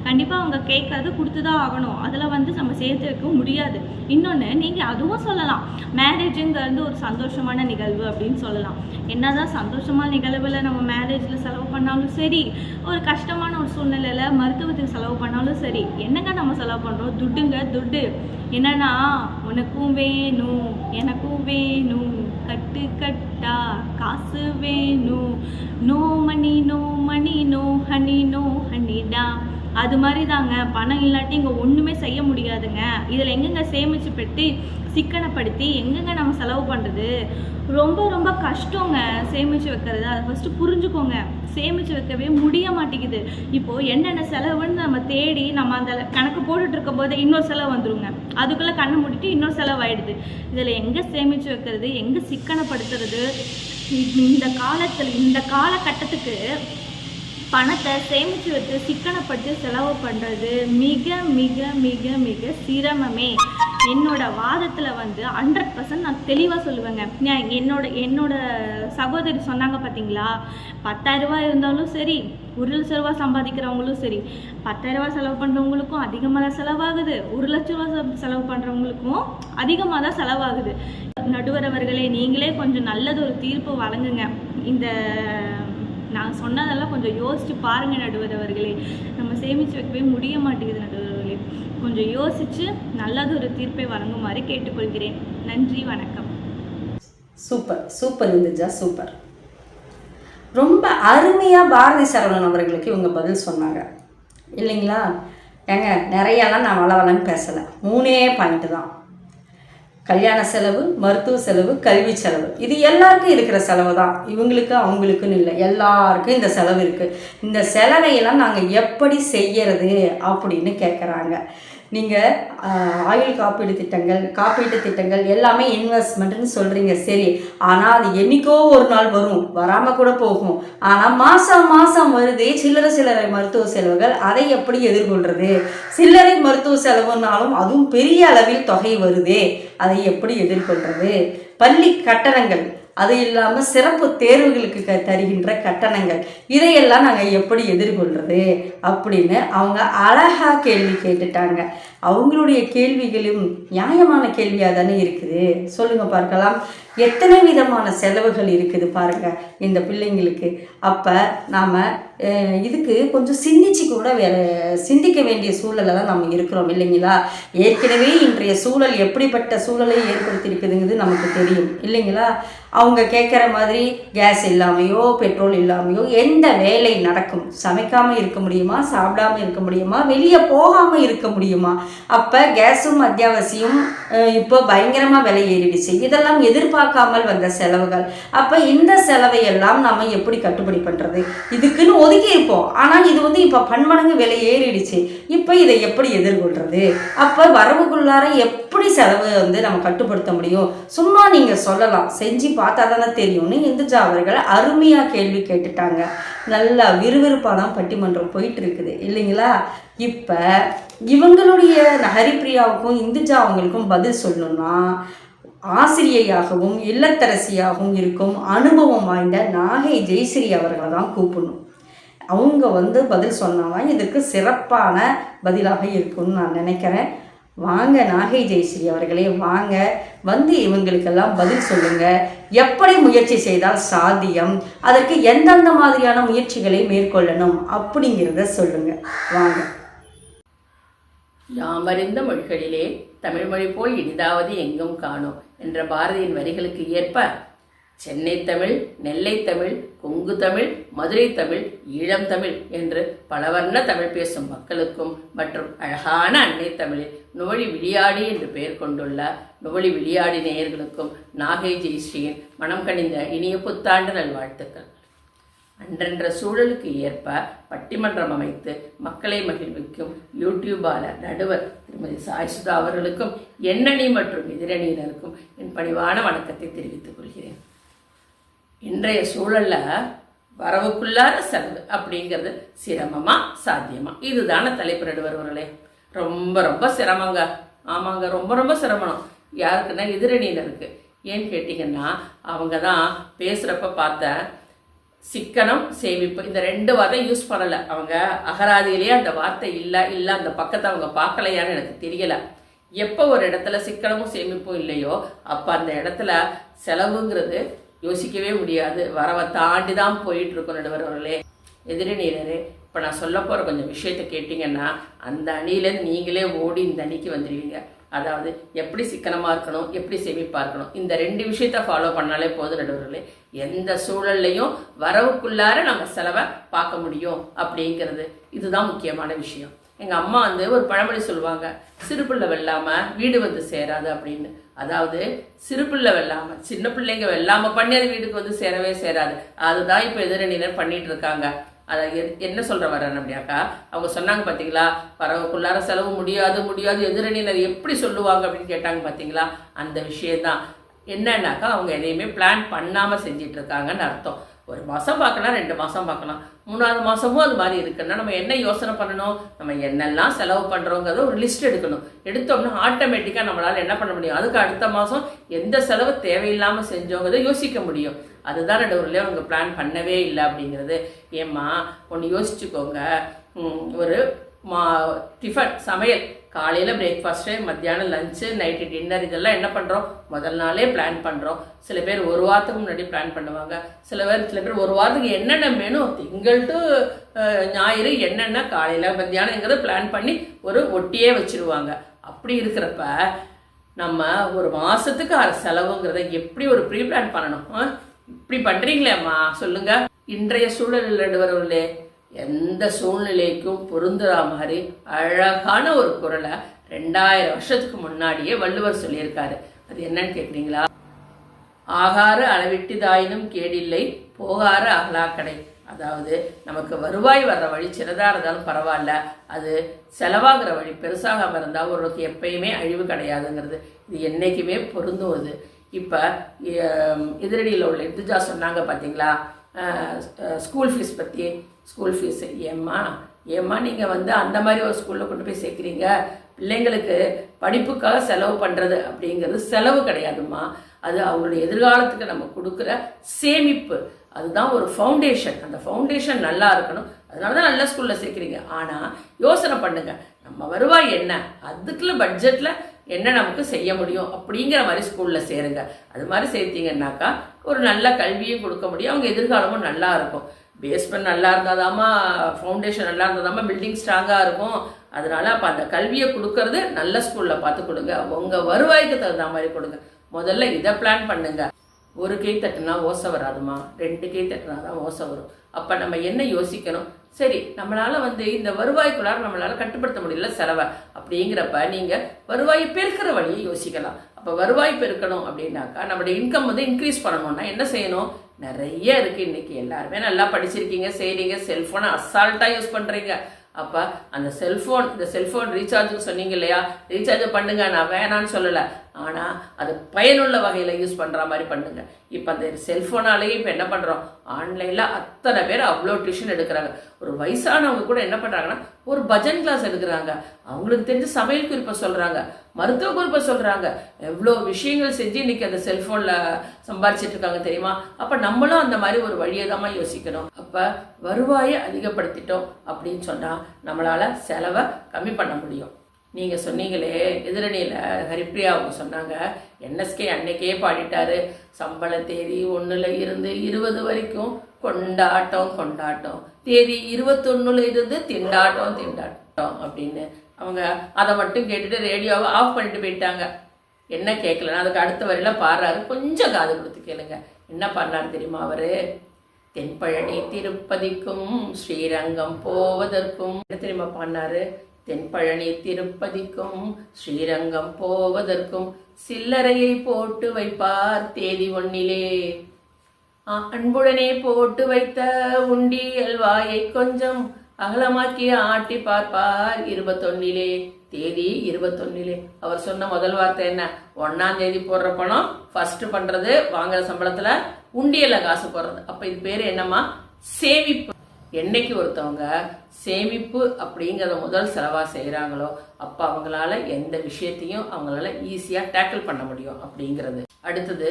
கண்டிப்பாக அவங்க கேட்கறது கொடுத்து தான் ஆகணும். அதில் வந்து நம்ம சேர்த்து வைக்க முடியாது. இன்னொன்று, நீங்கள் அதுவும் சொல்லலாம், மேரேஜுங்கிறது ஒரு சந்தோஷமான நிகழ்வு அப்படின்னு சொல்லலாம். என்னதான் சந்தோஷமான நிகழ்வில் நம்ம மேரேஜில் செலவு பண்ணாலும் சரி, ஒரு கஷ்டமான ஒரு சூழ்நிலையில் மருத்துவத்துக்கு செலவு பண்ணாலும் சரி, என்னங்க நம்ம செலவு பண்ணுறோம்? துட்டு. என்னன்னா, உனக்கும் வேணும் எனக்கும் வேணும், கட்டு கட்டா காசு வேணும், no money no money no honey no ஹனிடா. அது மாதிரி தாங்க, பணம் இல்லாட்டி இங்கே ஒன்றுமே செய்ய முடியாதுங்க. இதில் எங்கெங்க சேமித்து பெற்று சிக்கனப்படுத்தி எங்கெங்க நம்ம செலவு பண்ணுறது? ரொம்ப ரொம்ப கஷ்டங்க சேமித்து வைக்கிறது. அதை ஃபஸ்ட்டு புரிஞ்சுக்கோங்க. சேமித்து வைக்கவே முடிய மாட்டேங்குது. இப்போது என்னென்ன செலவுன்னு நம்ம தேடி நம்ம அந்த கணக்கு போட்டுட்டு இருக்கும் போது இன்னொரு செலவு வந்துருங்க. அதுக்குள்ளே கண்ணை மூடிட்டு இன்னொரு செலவு ஆகிடுது. இதில் எங்கே சேமித்து வைக்கிறது, எங்கே சிக்கனப்படுத்துறது? இந்த காலகட்டத்துக்கு பணத்தை சேமித்து வச்சு சிக்கனப்பட்டு செலவு பண்ணுறது மிக மிக மிக மிக சிரமமே. என்னோட வாதத்தில் வந்து 100% நான் தெளிவாக சொல்லுவேங்க. என்னோட சகோதரி சொன்னாங்க பார்த்தீங்களா, 10,000 ரூபாய் இருந்தாலும் சரி, 1,00,000 ரூபா சம்பாதிக்கிறவங்களும் சரி, 10,000 ரூபா செலவு பண்ணுறவங்களுக்கும் அதிகமாக தான் செலவாகுது, 1,00,000 ரூபா செலவு பண்ணுறவங்களுக்கும் அதிகமாக தான் செலவாகுது. நடுவர் அவர்களே, நீங்களே கொஞ்சம் நல்லது ஒரு தீர்ப்பு வழங்குங்க. இந்த நான் சொன்னதெல்லாம் கொஞ்சம் யோசித்து பாருங்கள் நடுவர் அவர்களே. நம்ம சேமித்து வைக்கவே முடிய மாட்டேங்குது நடுவர் அவர்களே. கொஞ்சம் யோசித்து நல்லது ஒரு தீர்ப்பை வழங்குமாறு கேட்டுக்கொள்கிறேன். நன்றி, வணக்கம். Super Induja, super. ரொம்ப அருமையாக பாரதி சரவணன் அவர்களுக்கு இவங்க பதில் சொன்னாங்க இல்லைங்களா? ஏங்க நிறையாலாம் நான் வளவலன்னு பேசலை. 3 பாயிண்ட்டு தான். கல்யாண செலவு, மருத்துவ செலவு, கல்வி செலவு, இது எல்லாருக்கும் இருக்கிற செலவு தான். இவங்களுக்கு அவங்களுக்குன்னு இல்லை, எல்லாருக்கும் இந்த செலவு இருக்குது. இந்த செலவையெல்லாம் நாங்கள் எப்படி செய்யறது அப்படின்னு கேட்குறாங்க. நீங்கள் ஆயுள் காப்பீடு திட்டங்கள் எல்லாமே இன்வெஸ்ட்மெண்ட்டுன்னு சொல்கிறீங்க, சரி. ஆனால் அது என்றைக்கோ ஒரு நாள் வரும், வராமல் கூட போகும். ஆனால் மாதம் வருதே சில்லறை மருத்துவ செலவுகள், அதை எப்படி எதிர்கொள்கிறது? சில்லறை மருத்துவ செலவுனாலும் அதுவும் பெரிய அளவில் தொகை வருதே, அதை எப்படி எதிர்கொள்கிறது? பள்ளி கட்டணங்கள், அது இல்லாமல் சிறப்பு தேர்வுகளுக்கு தருகின்ற கட்டணங்கள், இதையெல்லாம் நாங்கள் எப்படி எதிர்கொள்கிறது அப்படின்னு அவங்க அழகாக கேள்வி கேட்டுட்டாங்க. அவங்களுடைய கேள்விகளும் நியாயமான கேள்வியாக தானே இருக்குது. சொல்லுங்கள் பார்க்கலாம், எத்தனை விதமான செலவுகள் இருக்குது பாருங்கள் இந்த பிள்ளைங்களுக்கு. அப்போ நாம் இதுக்கு கொஞ்சம் சிந்திக்க வேண்டிய சூழலில் தான் நம்ம இருக்கிறோம் இல்லைங்களா? ஏற்கனவே இன்றைய சூழல் எப்படிப்பட்ட சூழலை ஏற்படுத்தியிருக்குதுங்கிறது நமக்கு தெரியும் இல்லைங்களா? அவங்க கேட்குற மாதிரி கேஸ் இல்லாமையோ பெட்ரோல் இல்லாமையோ எந்த வேலை நடக்கும்? சமைக்காமல் இருக்க முடியுமா? சாப்பிடாமல் இருக்க முடியுமா? வெளியே போகாமல் இருக்க முடியுமா? அப்போ கேஸும் அத்தியாவசியம் இப்போ பயங்கரமாக விலை ஏறிடுச்சு. இதெல்லாம் எதிர்பார்க்காமல் வந்த செலவுகள். அப்போ இந்த செலவையெல்லாம் நம்ம எப்படி கட்டுப்படி பண்ணுறது? இதுக்குன்னு ஒதுக்கி இருப்போம், ஆனால் இது வந்து இப்போ பன்மடங்கு விலை ஏறிடுச்சு. இப்போ இதை எப்படி எதிர்கொள்கிறது? அப்போ வரவுக்குள்ளார எப்படி செலவு வந்து நம்ம கட்டுப்படுத்த முடியும்? சும்மா நீங்கள் சொல்லலாம், செஞ்சு பார்த்தா தானே தெரியும்னு இந்துஜா அவர்கள் அருமையாக கேள்வி கேட்டுட்டாங்க. நல்லா விறுவிறுப்பாக தான் பட்டிமன்றம் போயிட்டு இருக்குது இல்லைங்களா? இப்போ இவங்களுடைய ஹரிப்பிரியாவுக்கும் இந்துஜா அவங்களுக்கும் பதில் சொல்லணும்னா, ஆசிரியையாகவும் இல்லத்தரசியாகவும் இருக்கும் அனுபவம் வாய்ந்த நாகை ஜெயஸ்ரீ அவர்களை தான் கூப்பிடணும். அவங்க வந்து பதில் சொன்னாதான் இதுக்கு சிறப்பான பதிலாக இருக்கும்னு நான் நினைக்கிறேன். வாங்க நாகை ஜெயஸ்ரீ அவர்களே, வாங்க வந்து இவங்களுக்கெல்லாம் பதில் சொல்லுங்கள். எப்படி முயற்சி செய்தால் சாத்தியம், அதற்கு எந்தெந்த மாதிரியான முயற்சிகளை மேற்கொள்ளணும் அப்படிங்கிறத சொல்லுங்கள். வாங்க. யாமறிந்த மொழிகளிலே தமிழ்மொழி போல் இனிதாவது எங்கும் காணோம் என்ற பாரதியின் வரிகளுக்கு ஏற்ப சென்னை தமிழ், நெல்லை தமிழ், கொங்கு தமிழ், மதுரை தமிழ், ஈழம் தமிழ் என்று பலவர்ண தமிழ் பேசும் மக்களுக்கும் மற்றும் அழகான அன்னை தமிழில் நுவழி விளையாடி என்று பெயர் கொண்டுள்ள நுவழி விளையாடி நேயர்களுக்கும் நாகை ஜெயஸ்ரீயின் மனம் கனிந்த இனிய புத்தாண்டு நல்வாழ்த்துக்கள். அன்றன்ற சூழலுக்கு ஏற்ப பட்டிமன்றம் அமைத்து மக்களை மகிழ்விக்கும் யூடியூபாளர் நடுவர் திருமதி சாய்சுதா அவர்களுக்கும் எண்ணணி மற்றும் எதிரணியினருக்கும் என் பணிவான வணக்கத்தை தெரிவித்துக் கொள்கிறேன். இன்றைய சூழல்ல வரவுக்குள்ளார செலவு அப்படிங்கிறது சிரமமா சாத்தியமா, இதுதான தலைப்பு நடுவர் அவர்களே. ரொம்ப ரொம்ப சிரமங்க. ஆமாங்க, ரொம்ப ரொம்ப சிரமம். யாருக்குன்னா எதிரணியினருக்கு. ஏன்னு கேட்டிங்கன்னா அவங்க தான் பேசுகிறப்ப பார்த்தேன், சிக்கனம் சேமிப்பு இந்த 2 வார்த்தை யூஸ் பண்ணலை. அவங்க அகராதியிலேயே அந்த வார்த்தை இல்லை அந்த பக்கத்தை அவங்க பார்க்கலையான்னு எனக்கு தெரியலை. எப்போ ஒரு இடத்துல சிக்கனமும் சேமிப்பும் இல்லையோ அப்போ அந்த இடத்துல செலவுங்கிறது யோசிக்கவே முடியாது. வரவை தாண்டி தான் போயிட்டு இருக்கும் நடுவர் அவர்களே. எதிரணியினரே, இப்போ நான் சொல்ல போகிற கொஞ்சம் விஷயத்தை கேட்டிங்கன்னா அந்த அணியிலேருந்து நீங்களே ஓடி இந்த அணிக்கு வந்துடுவீங்க. அதாவது எப்படி சிக்கனமாக இருக்கணும், எப்படி சேமிப்பாக இருக்கணும், இந்த 2 விஷயத்த ஃபாலோ பண்ணாலே போதும் நடுவர்களே. எந்த சூழல்லையும் வரவுக்குள்ளார நம்ம செலவை பார்க்க முடியும் அப்படிங்கிறது இதுதான் முக்கியமான விஷயம். எங்கள் அம்மா ஒரு பழமொழி சொல்லுவாங்க, சிறுபிள்ளை வெல்லாமல் வீடு வந்து சேராது அப்படின்னு. அதாவது சிறுபிள்ளை வெல்லாமல், சின்ன பிள்ளைங்க வெல்லாமல் பண்ணி அது வீட்டுக்கு சேரவே சேராது. அதுதான் இப்போ எதிரணியினர் பண்ணிட்டு இருக்காங்க. அதை என்ன சொல்ற வரேன் அப்படியாக்கா, அவங்க சொன்னாங்க பார்த்தீங்களா, வரவுக்குள்ளார செலவு முடியாது எதிரணியினர் எப்படி சொல்லுவாங்க அப்படின்னு கேட்டாங்க பார்த்தீங்களா. அந்த விஷயம்தான் என்னன்னாக்கா, அவங்க எதையுமே பிளான் பண்ணாமல் செஞ்சிட்டு இருக்காங்கன்னு அர்த்தம். 1 மாதம் பார்க்கலாம், 2 மாதம் பார்க்கலாம், 3ஆவது மாதமும் அது மாதிரி இருக்குன்னா நம்ம என்ன யோசனை பண்ணணும், நம்ம என்னெல்லாம் செலவு பண்ணுறோங்கிறத ஒரு லிஸ்ட் எடுக்கணும். எடுத்தோம்னா ஆட்டோமேட்டிக்காக நம்மளால் என்ன பண்ண முடியும், அதுக்கு அடுத்த மாதம் எந்த செலவு தேவையில்லாமல் செஞ்சோங்கிறத யோசிக்க முடியும். அதுதான் நடுவர்களே அவங்க பிளான் பண்ணவே இல்லை அப்படிங்கிறது. ஏம்மா ஒன்று யோசிச்சுக்கோங்க, ஒரு டிஃபன் சமையல், காலையில் பிரேக்ஃபாஸ்ட்டு, மத்தியானம் லஞ்சு, நைட்டு டின்னர், இதெல்லாம் என்ன பண்ணுறோம், முதல் நாளே பிளான் பண்ணுறோம். சில பேர் 1 வாரத்துக்கு முன்னாடி பிளான் பண்ணுவாங்க. சில பேர் 1 வாரத்துக்கு என்னென்ன மெனு, திங்கள் டு ஞாயிறு என்னென்ன காலையில் மத்தியானங்கிறத பிளான் பண்ணி ஒரு ஒட்டியே வச்சுருவாங்க. அப்படி இருக்கிறப்ப நம்ம 1 மாதத்துக்கு செலவுங்கிறத எப்படி ஒரு ப்ரீ பிளான் பண்ணணும்? இப்படி பண்ணுறீங்களேம்மா சொல்லுங்க. இன்றைய சூழலில் நடுவர்களே, எந்த சூழ்நிலைக்கும் பொருந்துற மாதிரி அழகான ஒரு குறளை 2000 வருஷத்துக்கு முன்னாடியே வள்ளுவர் சொல்லியிருக்காரு. அது என்னன்னு கேட்குறீங்களா? ஆகார அளவிட்டுதாயினும் கேடில்லை, போகார அகலாக்கடை. அதாவது நமக்கு வருவாய் வர்ற வழி சின்னதாக இருந்தாலும் பரவாயில்ல, அது செலவாகிற வழி பெருசாக இருந்தால் ஒருவருக்கு எப்பயுமே அழிவு கிடையாதுங்கிறது இது என்றைக்குமே பொருந்துவது. இப்போ எதிரடியில் உள்ள இந்துஜா சொன்னாங்க பார்த்தீங்களா, ஸ்கூல் ஃபீஸ் பற்றி. ஸ்கூல் ஃபீஸ் ஏம்மா நீங்கள் அந்த மாதிரி ஒரு ஸ்கூலில் கொண்டு போய் சேர்க்குறீங்க, பிள்ளைங்களுக்கு படிப்புக்காக செலவு பண்ணுறது அப்படிங்கிறது செலவு கிடையாதும்மா, அது அவங்களுடைய எதிர்காலத்துக்கு நம்ம கொடுக்குற சேமிப்பு. அதுதான் ஒரு ஃபவுண்டேஷன். அந்த ஃபவுண்டேஷன் நல்லா இருக்கணும், அதனால தான் நல்ல ஸ்கூலில் சேர்க்குறீங்க. ஆனால் யோசனை பண்ணுங்க, நம்ம வருவாய் என்ன, அதுக்குள்ள பட்ஜெட்டில் என்ன நமக்கு செய்ய முடியும் அப்படிங்கிற மாதிரி ஸ்கூலில் சேருங்க. அது மாதிரி சேர்த்தீங்கன்னாக்கா ஒரு நல்ல கல்வியும் கொடுக்க முடியும், அவங்க எதிர்காலமும் நல்லா இருக்கும். பேஸ்மெண்ட் நல்லா இருந்தாதாம்மா, ஃபவுண்டேஷன் நல்லா இருந்தாதாம்மா பில்டிங் ஸ்ட்ராங்காக இருக்கும். அதனால அப்போ அந்த கல்வியை கொடுக்கறது நல்ல ஸ்கூலில் பார்த்து கொடுங்க, உங்கள் வருவாய்க்கு தகுந்த மாதிரி கொடுங்க. முதல்ல இதை பிளான் பண்ணுங்க. 1 கை தட்டுனா ஓசை வராதுமா, 2 கை தட்டுனா தான் ஓசை வரும். அப்போ நம்ம என்ன யோசிக்கணும், சரி நம்மளால் இந்த வருவாய்க்குள்ளார நம்மளால் கட்டுப்படுத்த முடியல செலவை அப்படிங்கிறப்ப நீங்கள் வருவாயை பெருக்கிற வழியை யோசிக்கலாம். அப்போ வருவாய் பெருக்கணும் அப்படின்னாக்கா நம்மளுடைய இன்கம் இன்க்ரீஸ் பண்ணணும்னா என்ன செய்யணும், நிறைய இருக்குது. இன்றைக்கி எல்லாருமே நல்லா படிச்சிருக்கீங்க, செய்கிறீங்க, செல்ஃபோனை அசால்ட்டாக யூஸ் பண்ணுறீங்க. அப்போ அந்த செல்ஃபோன் ரீசார்ஜுன்னு சொன்னீங்க இல்லையா, ரீசார்ஜ் பண்ணுங்க, நான் வேணான்னு சொல்லலை, ஆனால் அது பயனுள்ள வகையில் யூஸ் பண்ணுற மாதிரி பண்ணுங்க. இப்போ அந்த செல்ஃபோனாலேயே இப்போ என்ன பண்ணுறோம், ஆன்லைனில் அத்தனை பேர் அவ்வளோ டியூஷன் எடுக்கிறாங்க. ஒரு வயசானவங்க கூட என்ன பண்ணுறாங்கன்னா ஒரு பஜன் கிளாஸ் எடுக்கிறாங்க, அவங்களுக்கு தெரிஞ்ச சமையல் குறிப்பை சொல்கிறாங்க, மருத்துவ குறிப்பை சொல்கிறாங்க, எவ்வளோ விஷயங்கள் செஞ்சு இன்றைக்கி அந்த செல்ஃபோனில் சம்பாரிச்சிட்டு இருக்காங்க தெரியுமா. அப்போ நம்மளும் அந்த மாதிரி ஒரு வழியை தான் யோசிக்கணும். அப்போ வருவாயை அதிகப்படுத்திட்டோம் அப்படின்னு சொன்னால் நம்மளால் செலவை கம்மி பண்ண முடியும். நீங்கள் சொன்னீங்களே எதிரணியில் ஹரிப்ரியா அவங்க சொன்னாங்க, என்எஸ்கே அன்னைக்கே பாடிட்டாரு, சம்பள தேதி 1ல் இருந்து 20 வரைக்கும் கொண்டாட்டம், தேதி 21ல் இருந்து திண்டாட்டம் அப்படின்னு. அவங்க அதை மட்டும் கேட்டுட்டு ரேடியோவை ஆஃப் பண்ணிட்டு போயிட்டாங்க. என்ன கேட்கலன்னா அதுக்கு அடுத்த வரையில் பாடுறாரு, கொஞ்சம் காது கொடுத்து கேளுங்க. என்ன பாடினாரு தெரியுமா அவர், தென்பழனி திருப்பதிக்கும் ஸ்ரீரங்கம் போவதற்கும். என்ன தெரியுமா பாடினாரு, தென்பழனி திருப்பதிக்கும் ஸ்ரீரங்கம் போவதற்கும் சில்லறையை போட்டு வைப்பார் தேதி 1லே. அன்புடனே போட்டு வைத்த உண்டியல் வாயை கொஞ்சம் அகலமாக்கி ஆட்டி பார்ப்பார் 21 தேதி 21. அவர் சொன்ன முதல் வார்த்தை என்ன? 1ஆம் தேதி போடுற பணம் ஃபர்ஸ்ட் பண்றது, வாங்குற சம்பளத்துல உண்டியல்ல காசு போடுறது. அப்ப இது பேரு என்னம்மா? சேமிப்பு. என்னைக்கு ஒருத்தவங்க சேமிப்பு அப்படிங்கிறத முதல் செலவா செய்யறாங்களோ அப்ப அவங்களால எந்த விஷயத்தையும் அவங்களால ஈஸியா டேக்கிள் பண்ண முடியும் அப்படிங்கிறது. அடுத்தது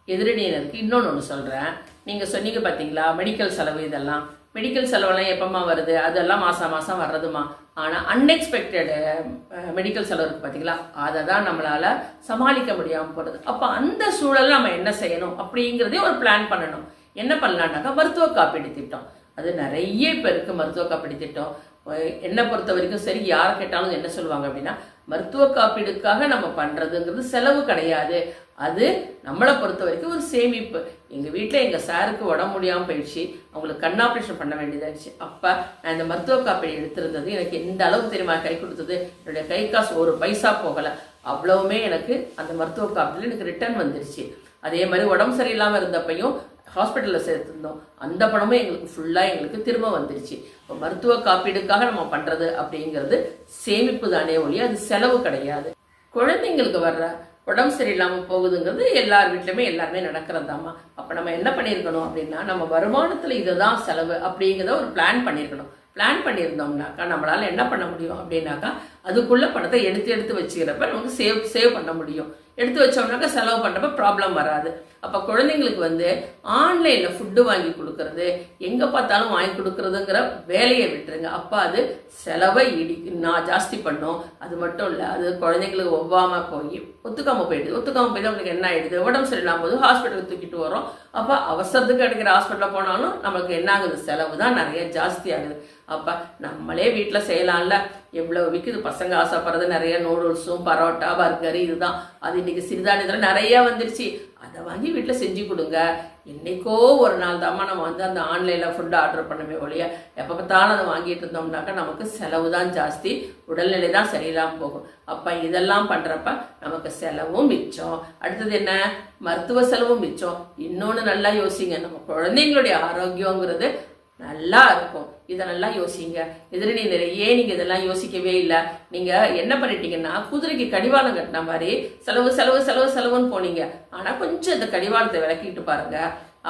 எதிரணியினருக்கு இன்னொன்று சொல்றேன். நீங்க சொன்னீங்க பாத்தீங்களா மெடிக்கல் செலவு, இதெல்லாம் மெடிக்கல் செலவெல்லாம் எப்பமா வருது? அதெல்லாம் மாசம் மாசம் வர்றதுமா. ஆனா அன்எக்ஸ்பெக்டட் மெடிக்கல் செலவு இருக்கு பாத்தீங்களா, அதை தான் நம்மளால சமாளிக்க முடியாம போறது. அப்ப அந்த சூழல்ல நம்ம என்ன செய்யணும் அப்படிங்கிறதே ஒரு பிளான் பண்ணணும். என்ன பண்ணலாம்னாக்கா மருத்துவ காப்பீடு திட்டம். அது நிறைய பேருக்கு மருத்துவ காப்பீடு திட்டம். என்னை பொறுத்த வரைக்கும் சரி, யாரை கேட்டாலும் என்ன சொல்லுவாங்க அப்படின்னா, மருத்துவ காப்பீடுக்காக நம்ம பண்றதுங்கிறது செலவு கிடையாது, அது நம்மளை பொறுத்த வரைக்கும் ஒரு சேமிப்பு. எங்க வீட்டுல எங்க சாருக்கு உடம்பு முடியாம போயிடுச்சு, அவங்களுக்கு கண் ஆபரேஷன் பண்ண வேண்டியதாச்சு. அப்ப நான் இந்த மருத்துவ காப்பீடு எடுத்திருந்தது எனக்கு எந்த அளவுக்கு தெரியுமா கை கொடுத்தது? என்னுடைய கை காசு ஒரு பைசா போகல, அவ்வளவுமே எனக்கு அந்த மருத்துவ காப்பீடுல எனக்கு ரிட்டர்ன் வந்துருச்சு. அதே மாதிரி உடம்பு சரியில்லாம இருந்தப்பையும் ஹாஸ்பிட்டல்ல சேர்த்திருந்தோம், அந்த பணமும் எங்களுக்கு ஃபுல்லா எங்களுக்கு திரும்ப வந்துருச்சு. இப்போ மருத்துவ காப்பீடுக்காக நம்ம பண்றது அப்படிங்கிறது சேமிப்பு தானே ஒழிய அது செலவு கிடையாது. குழந்தைங்களுக்கு வர்ற உடம்பு சரியில்லாம போகுதுங்கிறது எல்லார் வீட்லயுமே எல்லாருமே நடக்கிறதாமா. அப்ப நம்ம என்ன பண்ணிருக்கணும் அப்படின்னா, நம்ம வருமானத்துல இதுதான் செலவு அப்படிங்கிறத ஒரு பிளான் பண்ணிருக்கணும். பிளான் பண்ணியிருந்தோம்னாக்கா நம்மளால என்ன பண்ண முடியும் அப்படின்னாக்கா, அதுக்குள்ள பணத்தை எடுத்து வச்சுக்கிறப்ப நமக்கு சேவ் பண்ண முடியும். எடுத்து வச்சோம்னாக்கா செலவு பண்றப்ப ப்ராப்ளம் வராது. அப்ப குழந்தைங்களுக்கு ஆன்லைன்ல ஃபுட்டு வாங்கி கொடுக்கறது, எங்க பார்த்தாலும் வாங்கி கொடுக்கறதுங்கிற வேலையை விட்டுருங்க. அப்ப அது செலவை நான் ஜாஸ்தி பண்ணும். அது மட்டும் இல்ல, அது குழந்தைங்களுக்கு ஒத்துக்காம போயிடுது. ஒத்துக்காம போய் அவங்களுக்கு என்ன ஆயிடுது? உடம்பு சரியில்லாம போது ஹாஸ்பிட்டலுக்கு தூக்கிட்டு வரோம். அப்ப அவசரத்துக்கு கிடைக்கிற ஹாஸ்பிட்டல்ல போனாலும் நமக்கு என்ன ஆகுது? செலவு தான் நிறைய ஜாஸ்தி ஆகுது. அப்ப நம்மளே வீட்டுல செய்யலாம்ல. எவ்வளவு விற்குது, பசங்க ஆசைப்படுறது நிறைய நூடுல்ஸும் பரோட்டா பர்கர், இதுதான். அது இன்னைக்கு சிறுதானியத்துல நிறைய வந்துருச்சு, அதை வாங்கி வீட்டுல செஞ்சு கொடுங்க. என்னைக்கோ ஒரு நாள் தாம்மா நம்ம அந்த ஆன்லைன்ல ஃபுட் ஆர்டர் பண்ணவே ஒழிய எப்ப பார்த்தாலும் அதை வாங்கிட்டு இருந்தோம்னாக்கா நமக்கு செலவு தான் ஜாஸ்தி, உடல்நிலை தான் சரியில்லாம போகும். அப்ப இதெல்லாம் பண்றப்ப நமக்கு செலவும் மிச்சம். அடுத்தது என்ன? மருத்துவ செலவும் மிச்சம். இன்னொன்னு நல்லா யோசிங்க, நம்ம குழந்தைங்களுடைய ஆரோக்கியங்கிறது நல்லா இருக்கும். இதை நல்லா யோசிங்க. எதிரணியினரே, ஏன் நீங்க இதெல்லாம் யோசிக்கவே இல்லை? நீங்க என்ன பண்ணிட்டீங்கன்னா, குதிரைக்கு கடிவாளம் கட்டின மாதிரி செலவு செலவு செலவு செலவுன்னு போனீங்க. ஆனா கொஞ்சம் இந்த கடிவாளத்தை விளக்கிட்டு பாருங்க.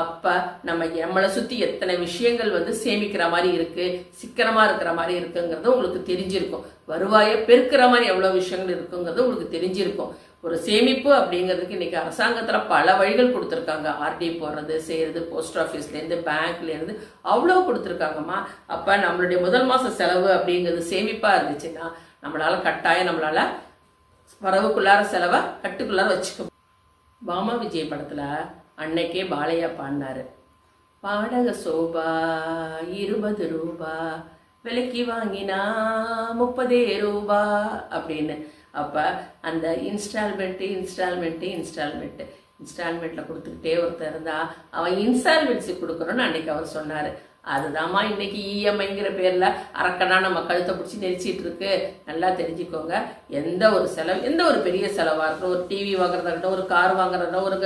அப்ப நம்மளை சுத்தி எத்தனை விஷயங்கள் சேமிக்கிற மாதிரி இருக்கு, சிக்கனமா இருக்கிற மாதிரி இருக்குங்கிறது உங்களுக்கு தெரிஞ்சிருக்கும். வருவாயை பெருக்கிற மாதிரி எவ்வளவு விஷயங்கள் இருக்குங்கிறது உங்களுக்கு தெரிஞ்சிருக்கும். ஒரு சேமிப்பு அப்படிங்கிறதுக்கு இன்னைக்கு அரசாங்கத்துல பல வழிகள் கொடுத்துருக்காங்க. ஆர்டி போடுறது, செய்யறது, போஸ்ட் ஆஃபீஸ்ல இருந்து, பேங்க்ல இருந்து அவ்வளவு கொடுத்துருக்காங்கம்மா. அப்ப நம்மளுடைய முதல் மாச செலவு அப்படிங்கிறது சேமிப்பா இருந்துச்சுன்னா நம்மளால கட்டாயம் நம்மளால வரவுக்குள்ளார செலவை கட்டுக்குள்ளார வச்சுக்க. பாமா விஜய் படத்துல அன்னைக்கே பாலையா பாடினாரு, வாடகை சோபா 20 ரூபா, விலைக்கு வாங்கினா 30 ரூபா அப்படின்னு. அப்ப அந்த இன்ஸ்டால்மெண்ட்ல கொடுத்துக்கிட்டே ஒருத்தர் இருந்தா அவன் இன்ஸ்டால்மெண்ட்ஸ் கொடுக்கணும்னு அன்னைக்கு அவர் சொன்னாரு. அதுதாம்மா இன்னைக்கு இஎம்ஐங்கிற பேர்ல அரக்கனா நம்ம கழுத்தை பிடிச்சி நெரிச்சிட்டு இருக்கு. நல்லா தெரிஞ்சுக்கோங்க. எந்த ஒரு செலவு, எந்த ஒரு பெரிய செலவா இருக்கட்டும், ஒரு டிவி வாங்குறதா இருக்கட்டும், ஒரு கார் வாங்குறதா, ஒரு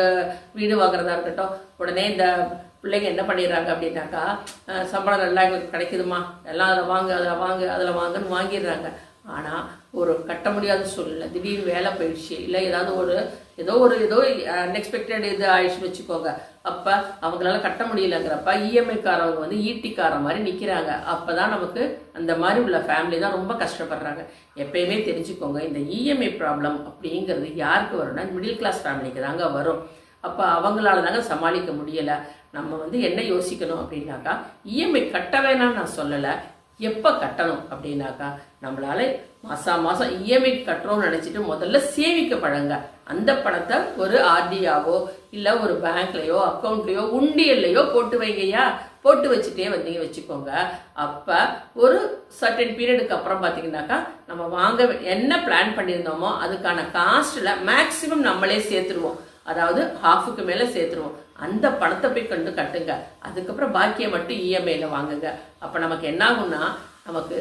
வீடு வாங்குறதா இருக்கட்டும், உடனே இந்த பிள்ளைங்க என்ன பண்ணிடுறாங்க அப்படின்னாக்கா, சம்பளம் நல்லா எங்களுக்கு கிடைக்குதுமா, எல்லாம் அதில் வாங்குன்னு வாங்கிடுறாங்க. ஆனா ஒரு கட்ட முடியாத சூழ்நிலை, திடீர்னு வேலை போயிடுச்சு, இல்லை ஏதோ அன்எக்ஸ்பெக்டட் இது ஆயிடுச்சுன்னு வச்சுக்கோங்க. அப்ப அவங்களால கட்ட முடியலங்கிறப்ப இஎம்ஐ காரவங்க ஈட்டிக்கார மாதிரி நிக்கிறாங்க. அப்பதான் நமக்கு அந்த மாதிரி உள்ள ஃபேமிலி தான் ரொம்ப கஷ்டப்படுறாங்க. எப்பயுமே தெரிஞ்சுக்கோங்க, இந்த இஎம்ஐ ப்ராப்ளம் அப்படிங்கிறது யாருக்கு வரும்னா மிடில் கிளாஸ் ஃபேமிலிக்கு தாங்க வரும். அப்ப அவங்களால தாங்க சமாளிக்க முடியல. நம்ம என்ன யோசிக்கணும் அப்படின்னாக்கா, இஎம்ஐ கட்ட வேணாம்னு நான் சொல்லலை, எப்ப கட்டணும் அப்படின்னாக்கா, நம்மளால மாசம் இஎம்ஐ கட்டுறோம்னு நினைச்சிட்டு முதல்ல சேமிக்க பழங்க. அந்த பணத்தை ஒரு ஆர்டியாவோ இல்ல ஒரு பேங்க்லயோ அக்கௌண்ட்லயோ உண்டியல்லையோ போட்டு வைங்கய்யா. போட்டு வச்சுட்டே வந்தீங்க வச்சுக்கோங்க. அப்ப ஒரு சர்டன் பீரியடுக்கு அப்புறம் பாத்தீங்கன்னாக்கா, நம்ம என்ன பிளான் பண்ணியிருந்தோமோ அதுக்கான காஸ்ட்ல மேக்சிமம் நம்மளே சேர்த்துருவோம். அதாவது ஹாஃபுக்கு மேல சேர்த்துருவோம். அந்த பணத்தை போய் கட்டுங்க. அதுக்கப்புறம் பாக்கியை மட்டும் இஎம்ஐல வாங்குங்க. அப்ப நமக்கு என்ன ஆகும்னா, நமக்கு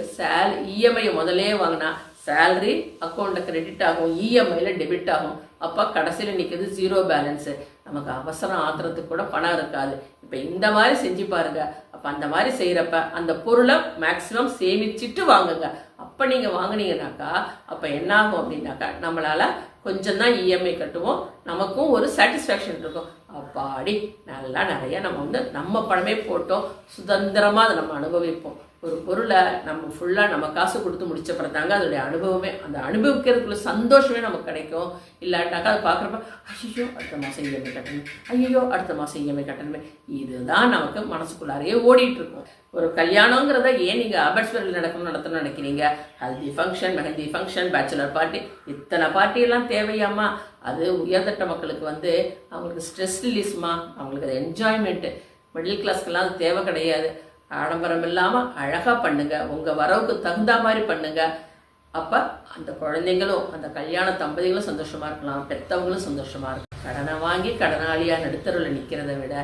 இஎம்ஐ முதலே வாங்கினா சேலரி அக்கௌண்ட்ல கிரெடிட் ஆகும், இஎம்ஐல டெபிட் ஆகும். அப்ப கடைசியில நிக்கிறது 0 பேலன்ஸ். நமக்கு அவசரம் ஆத்திரத்துக்கு கூட பணம் இருக்காது. இப்போ இந்த மாதிரி செஞ்சு பாருங்க. அப்போ அந்த மாதிரி செய்கிறப்ப அந்த பொருளை மேக்சிமம் சேமிச்சுட்டு வாங்குங்க. அப்போ நீங்கள் வாங்கினீங்கனாக்கா அப்போ என்ன ஆகும் அப்படின்னாக்கா நம்மளால் கொஞ்சம் தான் இஎம்ஐ கட்டுவோம், நமக்கும் ஒரு சாட்டிஸ்ஃபேக்ஷன் இருக்கும். அப்பாடி நல்லா நிறைய நம்ம பணமே போட்டோம், சுதந்திரமாக அதை நம்ம அனுபவிப்போம். ஒரு பொருளை நம்ம ஃபுல்லாக நம்ம காசு கொடுத்து முடிச்சப்பறம் தாங்க அதோடைய அனுபவமே, அந்த அனுபவிக்கிறதுக்குள்ள சந்தோஷமே நமக்கு கிடைக்கும். இல்லாட்டாக்கா அதை பார்க்குறப்ப ஐயோ அடுத்த மாதம் இஎம்ஐ கட்டணுமே, ஐயோ அடுத்த மாதம் இஎம்ஐ கட்டணுமே, இதுதான் நமக்கு மனசுக்குள்ளாரையே ஓடிட்டு இருக்கும். ஒரு கல்யாணங்கிறத ஏன் நீங்கள் அபர்ட்ஸ்வரில் நடத்தணும்னு நினைக்கிறீங்க? Haldi function, mehndi function, bachelor party, இத்தனை பார்ட்டியெல்லாம் தேவையாமா? அது உயர்தட்ட மக்களுக்கு அவங்களுக்கு ஸ்ட்ரெஸ் ரிலீஸ்மா, அவங்களுக்கு அது என்ஜாய்மெண்ட்டு. மிடில் கிளாஸ்க்கெல்லாம் அது தேவை கிடையாது. ஆடம்பரம் இல்லாமல் அழகாக பண்ணுங்க, உங்கள் வரவுக்கு தகுந்த மாதிரி பண்ணுங்க. அப்போ அந்த குழந்தைங்களும் அந்த கல்யாண தம்பதிகளும் சந்தோஷமாக இருக்கலாம், பெற்றவங்களும் சந்தோஷமாக இருக்கலாம். கடனை வாங்கி கடனாளியாக நடுத்தருவில் நிற்கிறத விட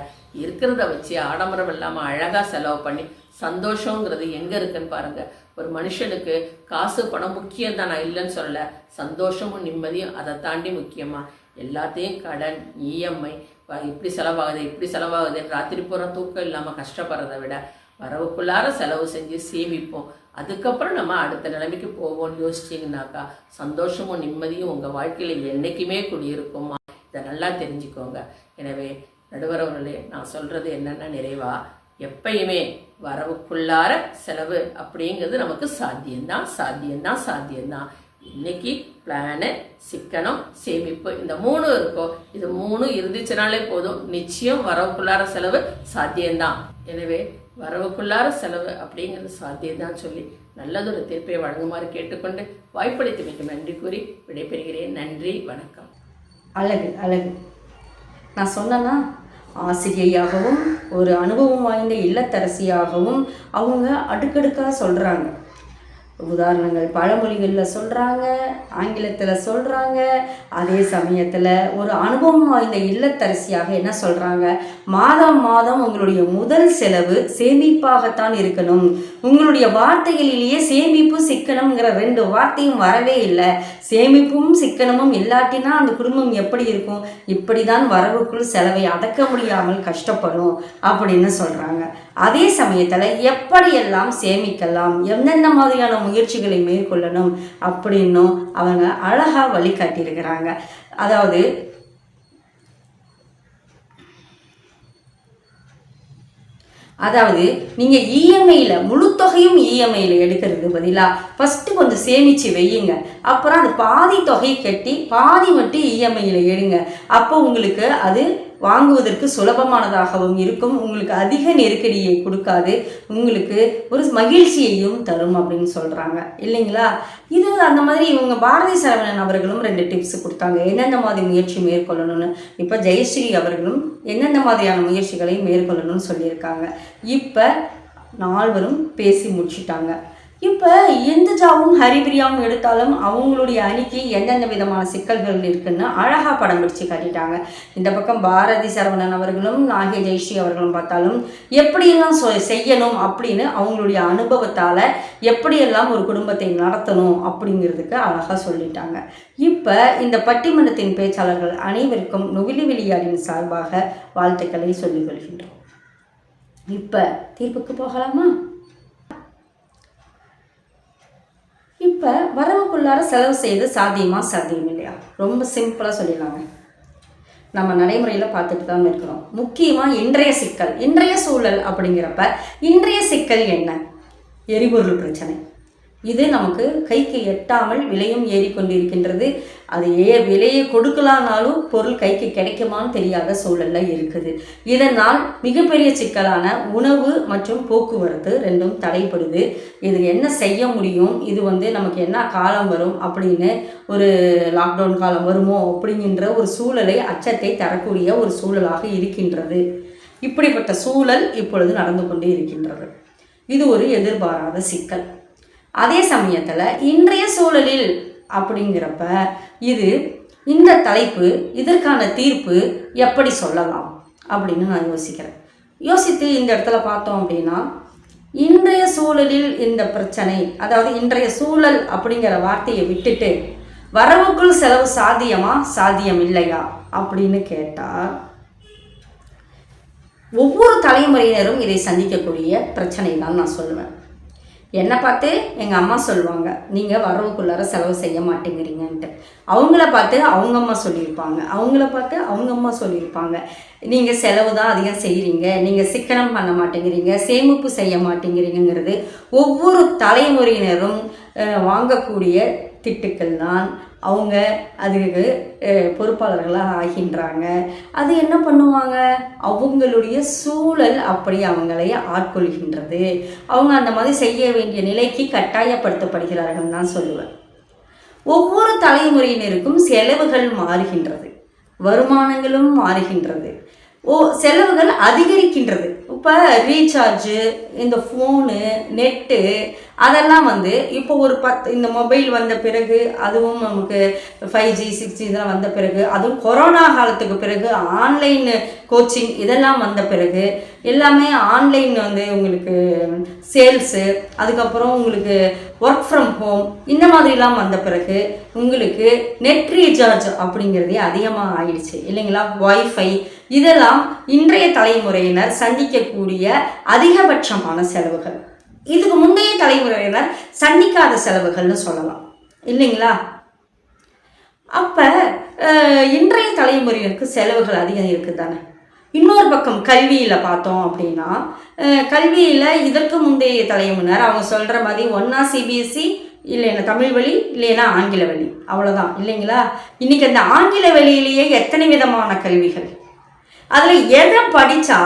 இருக்கிறத வச்சு ஆடம்பரம் இல்லாமல் அழகாக செலவு பண்ணி சந்தோஷங்கிறது எங்கே இருக்குன்னு பாருங்கள். ஒரு மனுஷனுக்கு காசு பணம் முக்கியம் தான், நான் இல்லைன்னு சொல்லலை. சந்தோஷமும் நிம்மதியும் அதை தாண்டி முக்கியமாக. எல்லாத்தையும் கடன், இஎம்ஐ, இப்படி செலவாகுதுன்னு ராத்திரி பூரா தூக்கம் இல்லாமல் கஷ்டப்படுறதை விட வரவுக்குள்ளார செலவு செஞ்சு சேமிப்போம். அதுக்கப்புறம் நம்ம அடுத்த நிலைமைக்கு போவோம்னு யோசிச்சிங்கனாக்கா சந்தோஷமும் நிம்மதியும் உங்கள் வாழ்க்கையில் என்றைக்குமே குடியிருக்குமா. இதை நல்லா தெரிஞ்சுக்கோங்க. எனவே நடுவரவர்களே, நான் சொல்கிறது என்னென்னா நிறைவா எப்பயுமே வரவுக்குள்ளார செலவு அப்படிங்கிறது நமக்கு சாத்தியம்தான். இன்னைக்கு பிளானு, சிக்கனம், சேமிப்பு, இந்த 3 இருக்கும். இது 3 இருந்துச்சுனாலே போதும், நிச்சயம் வரவுக்குள்ளார செலவு சாத்தியம்தான். எனவே வரவுக்குள்ளார செலவு அப்படிங்கிறது சாத்தியம்தான் சொல்லி நல்லதொரு தீர்ப்பை வழங்குமாறு கேட்டுக்கொண்டு வாய்ப்பளித்தமைக்கு நன்றி கூறி விடைபெறுகிறேன். நன்றி, வணக்கம். அழகு. நான் சொன்னேன்னா, ஆசிரியையாகவும் ஒரு அனுபவம் வாய்ந்த இல்லத்தரசியாகவும் அவங்க அடுக்கடுக்காக சொல்கிறாங்க. உதாரணங்கள் பழமொழிகளில் சொல்கிறாங்க, ஆங்கிலத்தில் சொல்கிறாங்க. அதே சமயத்தில் ஒரு அனுபவம் வாய்ந்த இல்லத்தரசியாக என்ன சொல்கிறாங்க? மாதம் உங்களுடைய முதல் செலவு சேமிப்பாகத்தான் இருக்கணும். உங்களுடைய வார்த்தைகளிலேயே சேமிப்பு, சிக்கனம்ங்கிற 2 வார்த்தையும் வரவே இல்லை. சேமிப்பும் சிக்கனமும் இல்லாட்டினா அந்த குடும்பம் எப்படி இருக்கும்? இப்படி தான் வரவுக்குள் செலவை அடக்க முடியாமல் கஷ்டப்படும் அப்படின்னு சொல்கிறாங்க. அதே சமயத்தில் எப்படியெல்லாம் சேமிக்கலாம், எந்தெந்த மாதிரியான முயற்சிகளை மேற்கொள்ளணும் அப்படின்னும் அவங்க அழகாக வழிகாட்டியிருக்கிறாங்க. அதாவது நீங்கள் இஎம்ஐயில் முழு தொகையும் இஎம்ஐயில் எடுக்கிறதுக்கு பதிலாக ஃபஸ்ட்டு கொஞ்சம் சேமித்து வையுங்க. அப்புறம் அது பாதி தொகை கட்டி பாதி மட்டும் இஎம்ஐயில் எடுங்க. அப்போ உங்களுக்கு அது வாங்குவதற்கு சுலபமானதாகவும் இருக்கும், உங்களுக்கு அதிக நெருக்கடியை கொடுக்காது, உங்களுக்கு ஒரு மகிழ்ச்சியையும் தரும் அப்படின்னு சொல்கிறாங்க இல்லைங்களா? இது அந்த மாதிரி இவங்க பாரதி சரவணன் அவர்களும் 2 டிப்ஸ் கொடுத்தாங்க, எந்தெந்த மாதிரி முயற்சி மேற்கொள்ளணும்னு. இப்போ ஜெயஸ்ரீ அவர்களும் எந்தெந்த மாதிரியான முயற்சிகளை மேற்கொள்ளணும்னு சொல்லியிருக்காங்க. இப்போ 4 பேசி முடிச்சுட்டாங்க. இப்போ இந்துஜாவும் ஹரிபிரியாவும் எடுத்தாலும் அவங்களுடைய அணிக்கு எந்தெந்த விதமான சிக்கல்கள் இருக்குன்னு அழகாக படம் பிடிச்சு காட்டிட்டாங்க. இந்த பக்கம் பாரதி சரவணன் அவர்களும் நாகை ஜெயஸ்ரீ அவர்களும் பார்த்தாலும் எப்படியெல்லாம் செய்யணும் அப்படின்னு அவங்களுடைய அனுபவத்தால் எப்படியெல்லாம் ஒரு குடும்பத்தை நடத்தணும் அப்படிங்கிறதுக்கு அழகாக சொல்லிட்டாங்க. இப்போ இந்த பட்டிமன்றத்தின் பேச்சாளர்கள் அனைவருக்கும் நுகிலி விளையாடின் சார்பாக வாழ்த்துக்களை சொல்லிக் கொள்கின்றோம். இப்போ தீர்ப்புக்கு போகலாமா? இப்போ வரவுக்குள்ளார செலவு செய்து சாத்தியம் இல்லையா? ரொம்ப சிம்பிளாக சொல்லிடலாங்க. நம்ம நடைமுறையில் பார்த்துட்டு தான் இருக்கிறோம். முக்கியமாக இன்றைய சூழல் அப்படிங்கிறப்ப இன்றைய சிக்கல் என்ன? எரிபொருள் பிரச்சனை. இது நமக்கு கைக்கு எட்டாமல் விலையும் ஏறிக்கொண்டிருக்கின்றது. அது விலையை கொடுக்கலானாலும் பொருள் கைக்கு கிடைக்குமான்னு தெரியாத சூழலில் இருக்குது. இதனால் மிகப்பெரிய சிக்கலான உணவு மற்றும் போக்குவரத்து 2ம் தடைப்படுது. இது என்ன செய்ய முடியும்? இது நமக்கு என்ன காலம் வரும் அப்படின்னு, ஒரு லாக்டவுன் காலம் வருமோ அப்படிங்கிற ஒரு சூழலை, அச்சத்தை தரக்கூடிய ஒரு சூழலாக இருக்கின்றது. இப்படிப்பட்ட சூழல் இப்பொழுது நடந்து கொண்டே இருக்கின்றது. இது ஒரு எதிர்பாராத சிக்கல். அதே சமயத்தில் இன்றைய சூழலில் அப்படிங்கிறப்ப இந்த தலைப்பு, இதற்கான தீர்ப்பு எப்படி சொல்லலாம் அப்படின்னு நான் யோசித்து இந்த இடத்துல பார்த்தோம் அப்படின்னா, இன்றைய சூழலில் இந்த பிரச்சனை, அதாவது இன்றைய சூழல் அப்படிங்கிற வார்த்தையை விட்டுட்டு வரவுக்குள் செலவு சாத்தியம் இல்லையா அப்படின்னு கேட்டால் ஒவ்வொரு தலைமுறையினரும் இதை சந்திக்கக்கூடிய பிரச்சனை தான் நான் சொல்லுவேன். என்னை பார்த்து எங்கள் அம்மா சொல்லுவாங்க, நீங்கள் வரவுக்குள்ளார செலவு செய்ய மாட்டேங்கிறீங்கன்ட்டு. அவங்கள பார்த்து அவங்க அம்மா சொல்லியிருப்பாங்க, அவங்கள பார்த்து அவங்க அம்மா சொல்லியிருப்பாங்க, நீங்கள் செலவு தான் அதிகம் செய்கிறீங்க, நீங்கள் சிக்கனம் பண்ண மாட்டேங்கிறீங்க, சேமிப்பு செய்ய மாட்டேங்கிறீங்கிறது ஒவ்வொரு தலைமுறையினரும் வாங்கக்கூடிய திட்டுக்கள் தான். அவங்க அதுக்கு பொறுப்பாளர்களாக ஆகின்றாங்க. அது என்ன பண்ணுவாங்க, அவங்களுடைய சூழல் அப்படி அவங்களை ஆட்கொள்கின்றது. அவங்க அந்த மாதிரி செய்ய வேண்டிய நிலைக்கு கட்டாயப்படுத்தப்படுகிறார்கள் தான் சொல்லுவேன். ஒவ்வொரு தலைமுறையினருக்கும் செலவுகள் மாறுகின்றது, வருமானங்களும் மாறுகின்றது, செலவுகள் அதிகரிக்கின்றது. இப்போ ரீசார்ஜு, இந்த ஃபோனு, நெட்டு அதெல்லாம் இப்போ ஒரு இந்த மொபைல் வந்த பிறகு, அதுவும் நமக்கு 5G 6G இதெல்லாம் வந்த பிறகு, அதுவும் கொரோனா காலத்துக்கு பிறகு ஆன்லைன் கோச்சிங் இதெல்லாம் வந்த பிறகு எல்லாமே ஆன்லைன் உங்களுக்கு சேல்ஸு, அதுக்கப்புறம் உங்களுக்கு ஒர்க் ஃப்ரம் ஹோம் இந்த மாதிரிலாம் வந்த பிறகு உங்களுக்கு நெட் ரீசார்ஜ் அப்படிங்கிறதே அதிகமாக ஆயிடுச்சு இல்லைங்களா. வைஃபை இதெல்லாம் இன்றைய தலைமுறையினர் சந்திக்கக்கூடிய அதிகபட்சமான செலவுகள். இதுக்கு முந்தைய தலைமுறையினர் சந்திக்காத செலவுகள்னு சொல்லலாம் இல்லைங்களா. அப்போ இன்றைய தலைமுறையினருக்கு செலவுகள் அதிகம் இருக்குது தானே. இன்னொரு பக்கம் கல்வியில் பார்த்தோம் அப்படின்னா, கல்வியில் இதற்கு முந்தைய தலைமுறையினர் அவங்க சொல்கிற மாதிரி ஒன்றா CBSE இல்லைன்னா தமிழ் வழி இல்லைன்னா ஆங்கில வழி, அவ்வளோதான் இல்லைங்களா. இன்றைக்கி அந்த ஆங்கில வழியிலேயே எத்தனை விதமான கல்விகள், அதில் எதை படித்தா,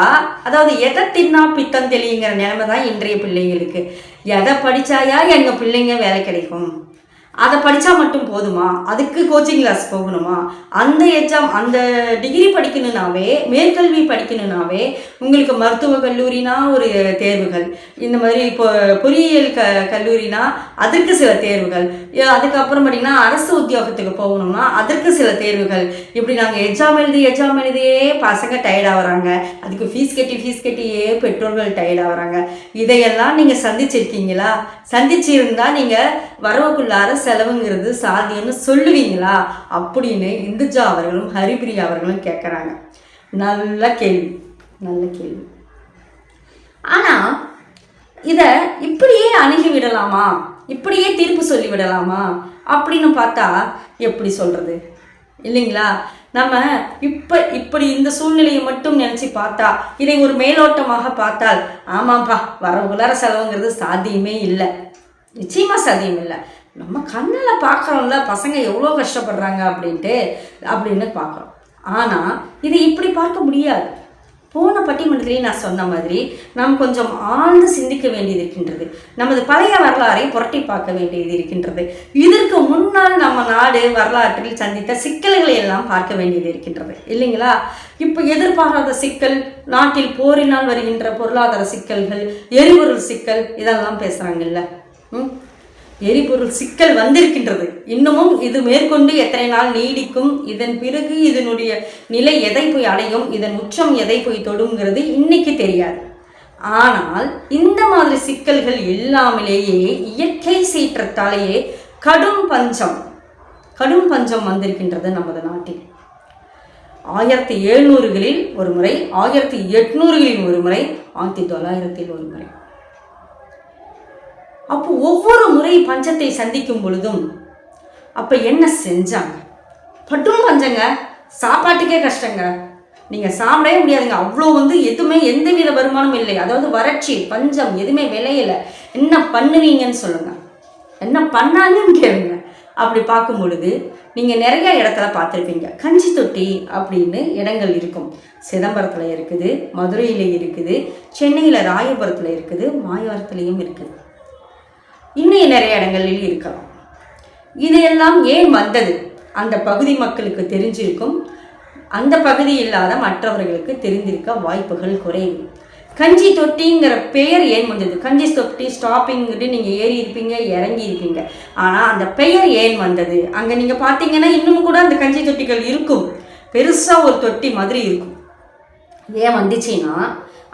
அதாவது எதை தின்னா பித்தம் தெளிங்கிற நிலைமை தான் இன்றைய பிள்ளைங்களுக்கு. எதை படித்தாயா எங்கள் பிள்ளைங்க வேலை கிடைக்கும், அதை படித்தா மட்டும் போதுமா, அதுக்கு கோச்சிங் கிளாஸ் போகணுமா, அந்த எக்ஸாம் அந்த டிகிரி படிக்கணுன்னாவே, மேற்கல்வி படிக்கணுன்னாவே உங்களுக்கு மருத்துவ கல்லூரினா ஒரு தேர்வுகள், இந்த மாதிரி இப்போ பொறியியல் கல்லூரினா அதற்கு சில தேர்வுகள், அதுக்கப்புறம் பார்த்திங்கன்னா அரசு உத்தியோகத்துக்கு போகணும்னா அதற்கு சில தேர்வுகள். இப்படி நாங்கள் எக்ஸாம் எழுதியே பசங்க டயர்டாகிறாங்க, அதுக்கு ஃபீஸ் கட்டியே பெற்றோர்கள் டயர்டாகிறாங்க. இதையெல்லாம் நீங்கள் சந்திச்சிருக்கீங்களா? சந்திச்சிருந்தால் நீங்கள் வரவுக்குள்ளார செலவுங்கிறது சாத்தியம்னு சொல்லுவீங்களா அப்படின்னு இந்துஜா அவர்களும் ஹரிபிரியா அவர்களும் கேட்குறாங்க. நல்ல கேள்வி. ஆனால் இதை இப்படியே அணுகி விடலாமா, இப்படியே தீர்ப்பு சொல்லி விடலாமா அப்படின்னு பார்த்தா எப்படி சொல்கிறது இல்லைங்களா. நம்ம இப்படி இந்த சூழ்நிலையை மட்டும் நினச்சி பார்த்தா, இதை ஒரு மேலோட்டமாக பார்த்தால் ஆமாப்பா வரவுக்குள்ளார செலவுங்கிறது சாத்தியமே இல்லை, நிச்சயமாக சாத்தியம் இல்லை. நம்ம கண்ணில் பார்க்குறோம்ல பசங்க எவ்வளோ கஷ்டப்படுறாங்க அப்படின்னு பார்க்குறோம். ஆனால் இதை இப்படி பார்க்க முடியாது. போன பட்டிமன்றத்திலேயே நான் சொன்ன மாதிரி நாம் கொஞ்சம் ஆழ்ந்து சிந்திக்க வேண்டியது இருக்கின்றது. நமது பழைய வரலாறை புரட்டி பார்க்க வேண்டியது இருக்கின்றது. இதற்கு முன்னால் நம்ம நாடு வரலாற்றில் சந்தித்த சிக்கல்களை எல்லாம் பார்க்க வேண்டியது இருக்கின்றது இல்லைங்களா. இப்போ எதிர்பாராத சிக்கல், நாட்டில் போரினால் வருகின்ற பொருளாதார சிக்கல்கள், எரிபொருள் சிக்கல் இதெல்லாம் பேசுகிறாங்கல்ல. எரிபொருள் சிக்கல் வந்திருக்கின்றது. இன்னமும் இது மேற்கொண்டு எத்தனை நாள் நீடிக்கும், இதன் பிறகு இதனுடைய நிலை எதை போய் அடையும், இதன் உச்சம் எதை போய் தொடுங்கிறது இன்னைக்கு தெரியாது. ஆனால் இந்த மாதிரி சிக்கல்கள் எல்லாமலேயே இயற்கை சீற்றத்தாலேயே கடும் பஞ்சம் வந்திருக்கின்றது நமது நாட்டில். 1700களில் ஒரு முறை, 1800களில் ஒரு முறை, 1900ல் ஒரு முறை. அப்போ ஒவ்வொரு முறை பஞ்சத்தை சந்திக்கும் பொழுதும் அப்போ என்ன செஞ்சாங்க? பட்டும் பஞ்சங்க, சாப்பாட்டுக்கே கஷ்டங்க, நீங்கள் சாப்பிடவே முடியாதுங்க. அவ்வளோ எதுவுமே எந்தவித வருமானமும் இல்லை. அதாவது வறட்சி, பஞ்சம், எதுவுமே விளையலை. என்ன பண்ணுவீங்கன்னு சொல்லுங்கள், என்ன பண்ணாங்கன்னு கேளுங்க. அப்படி பார்க்கும் பொழுது நீங்கள் நிறைய இடத்துல பார்த்துருப்பீங்க. கஞ்சி தொட்டி அப்படின்னு இடங்கள் இருக்கும். சிதம்பரத்தில் இருக்குது, மதுரையில் இருக்குது, சென்னையில் ராயபுரத்தில் இருக்குது, மாயவரத்துலேயும் இருக்குது, இன்னும் நிறைய இடங்களில் இருக்கலாம். இதையெல்லாம் ஏன் வந்தது? அந்த பகுதி மக்களுக்கு தெரிஞ்சிருக்கும், அந்த பகுதி இல்லாத மற்றவர்களுக்கு தெரிந்திருக்க வாய்ப்புகள் குறைவு. கஞ்சி தொட்டிங்கிற பெயர் ஏன் வந்தது? கஞ்சி தொட்டி ஸ்டாப்பிங்கிட்டு நீங்கள் ஏறி இருப்பீங்க, இறங்கி இருப்பீங்க. ஆனால் அந்த பெயர் ஏன் வந்தது? அங்கே நீங்கள் பார்த்தீங்கன்னா இன்னும் கூட அந்த கஞ்சி தொட்டிகள் இருக்கும், பெருசாக ஒரு தொட்டி மாதிரி இருக்கும். ஏன் வந்துச்சுன்னா,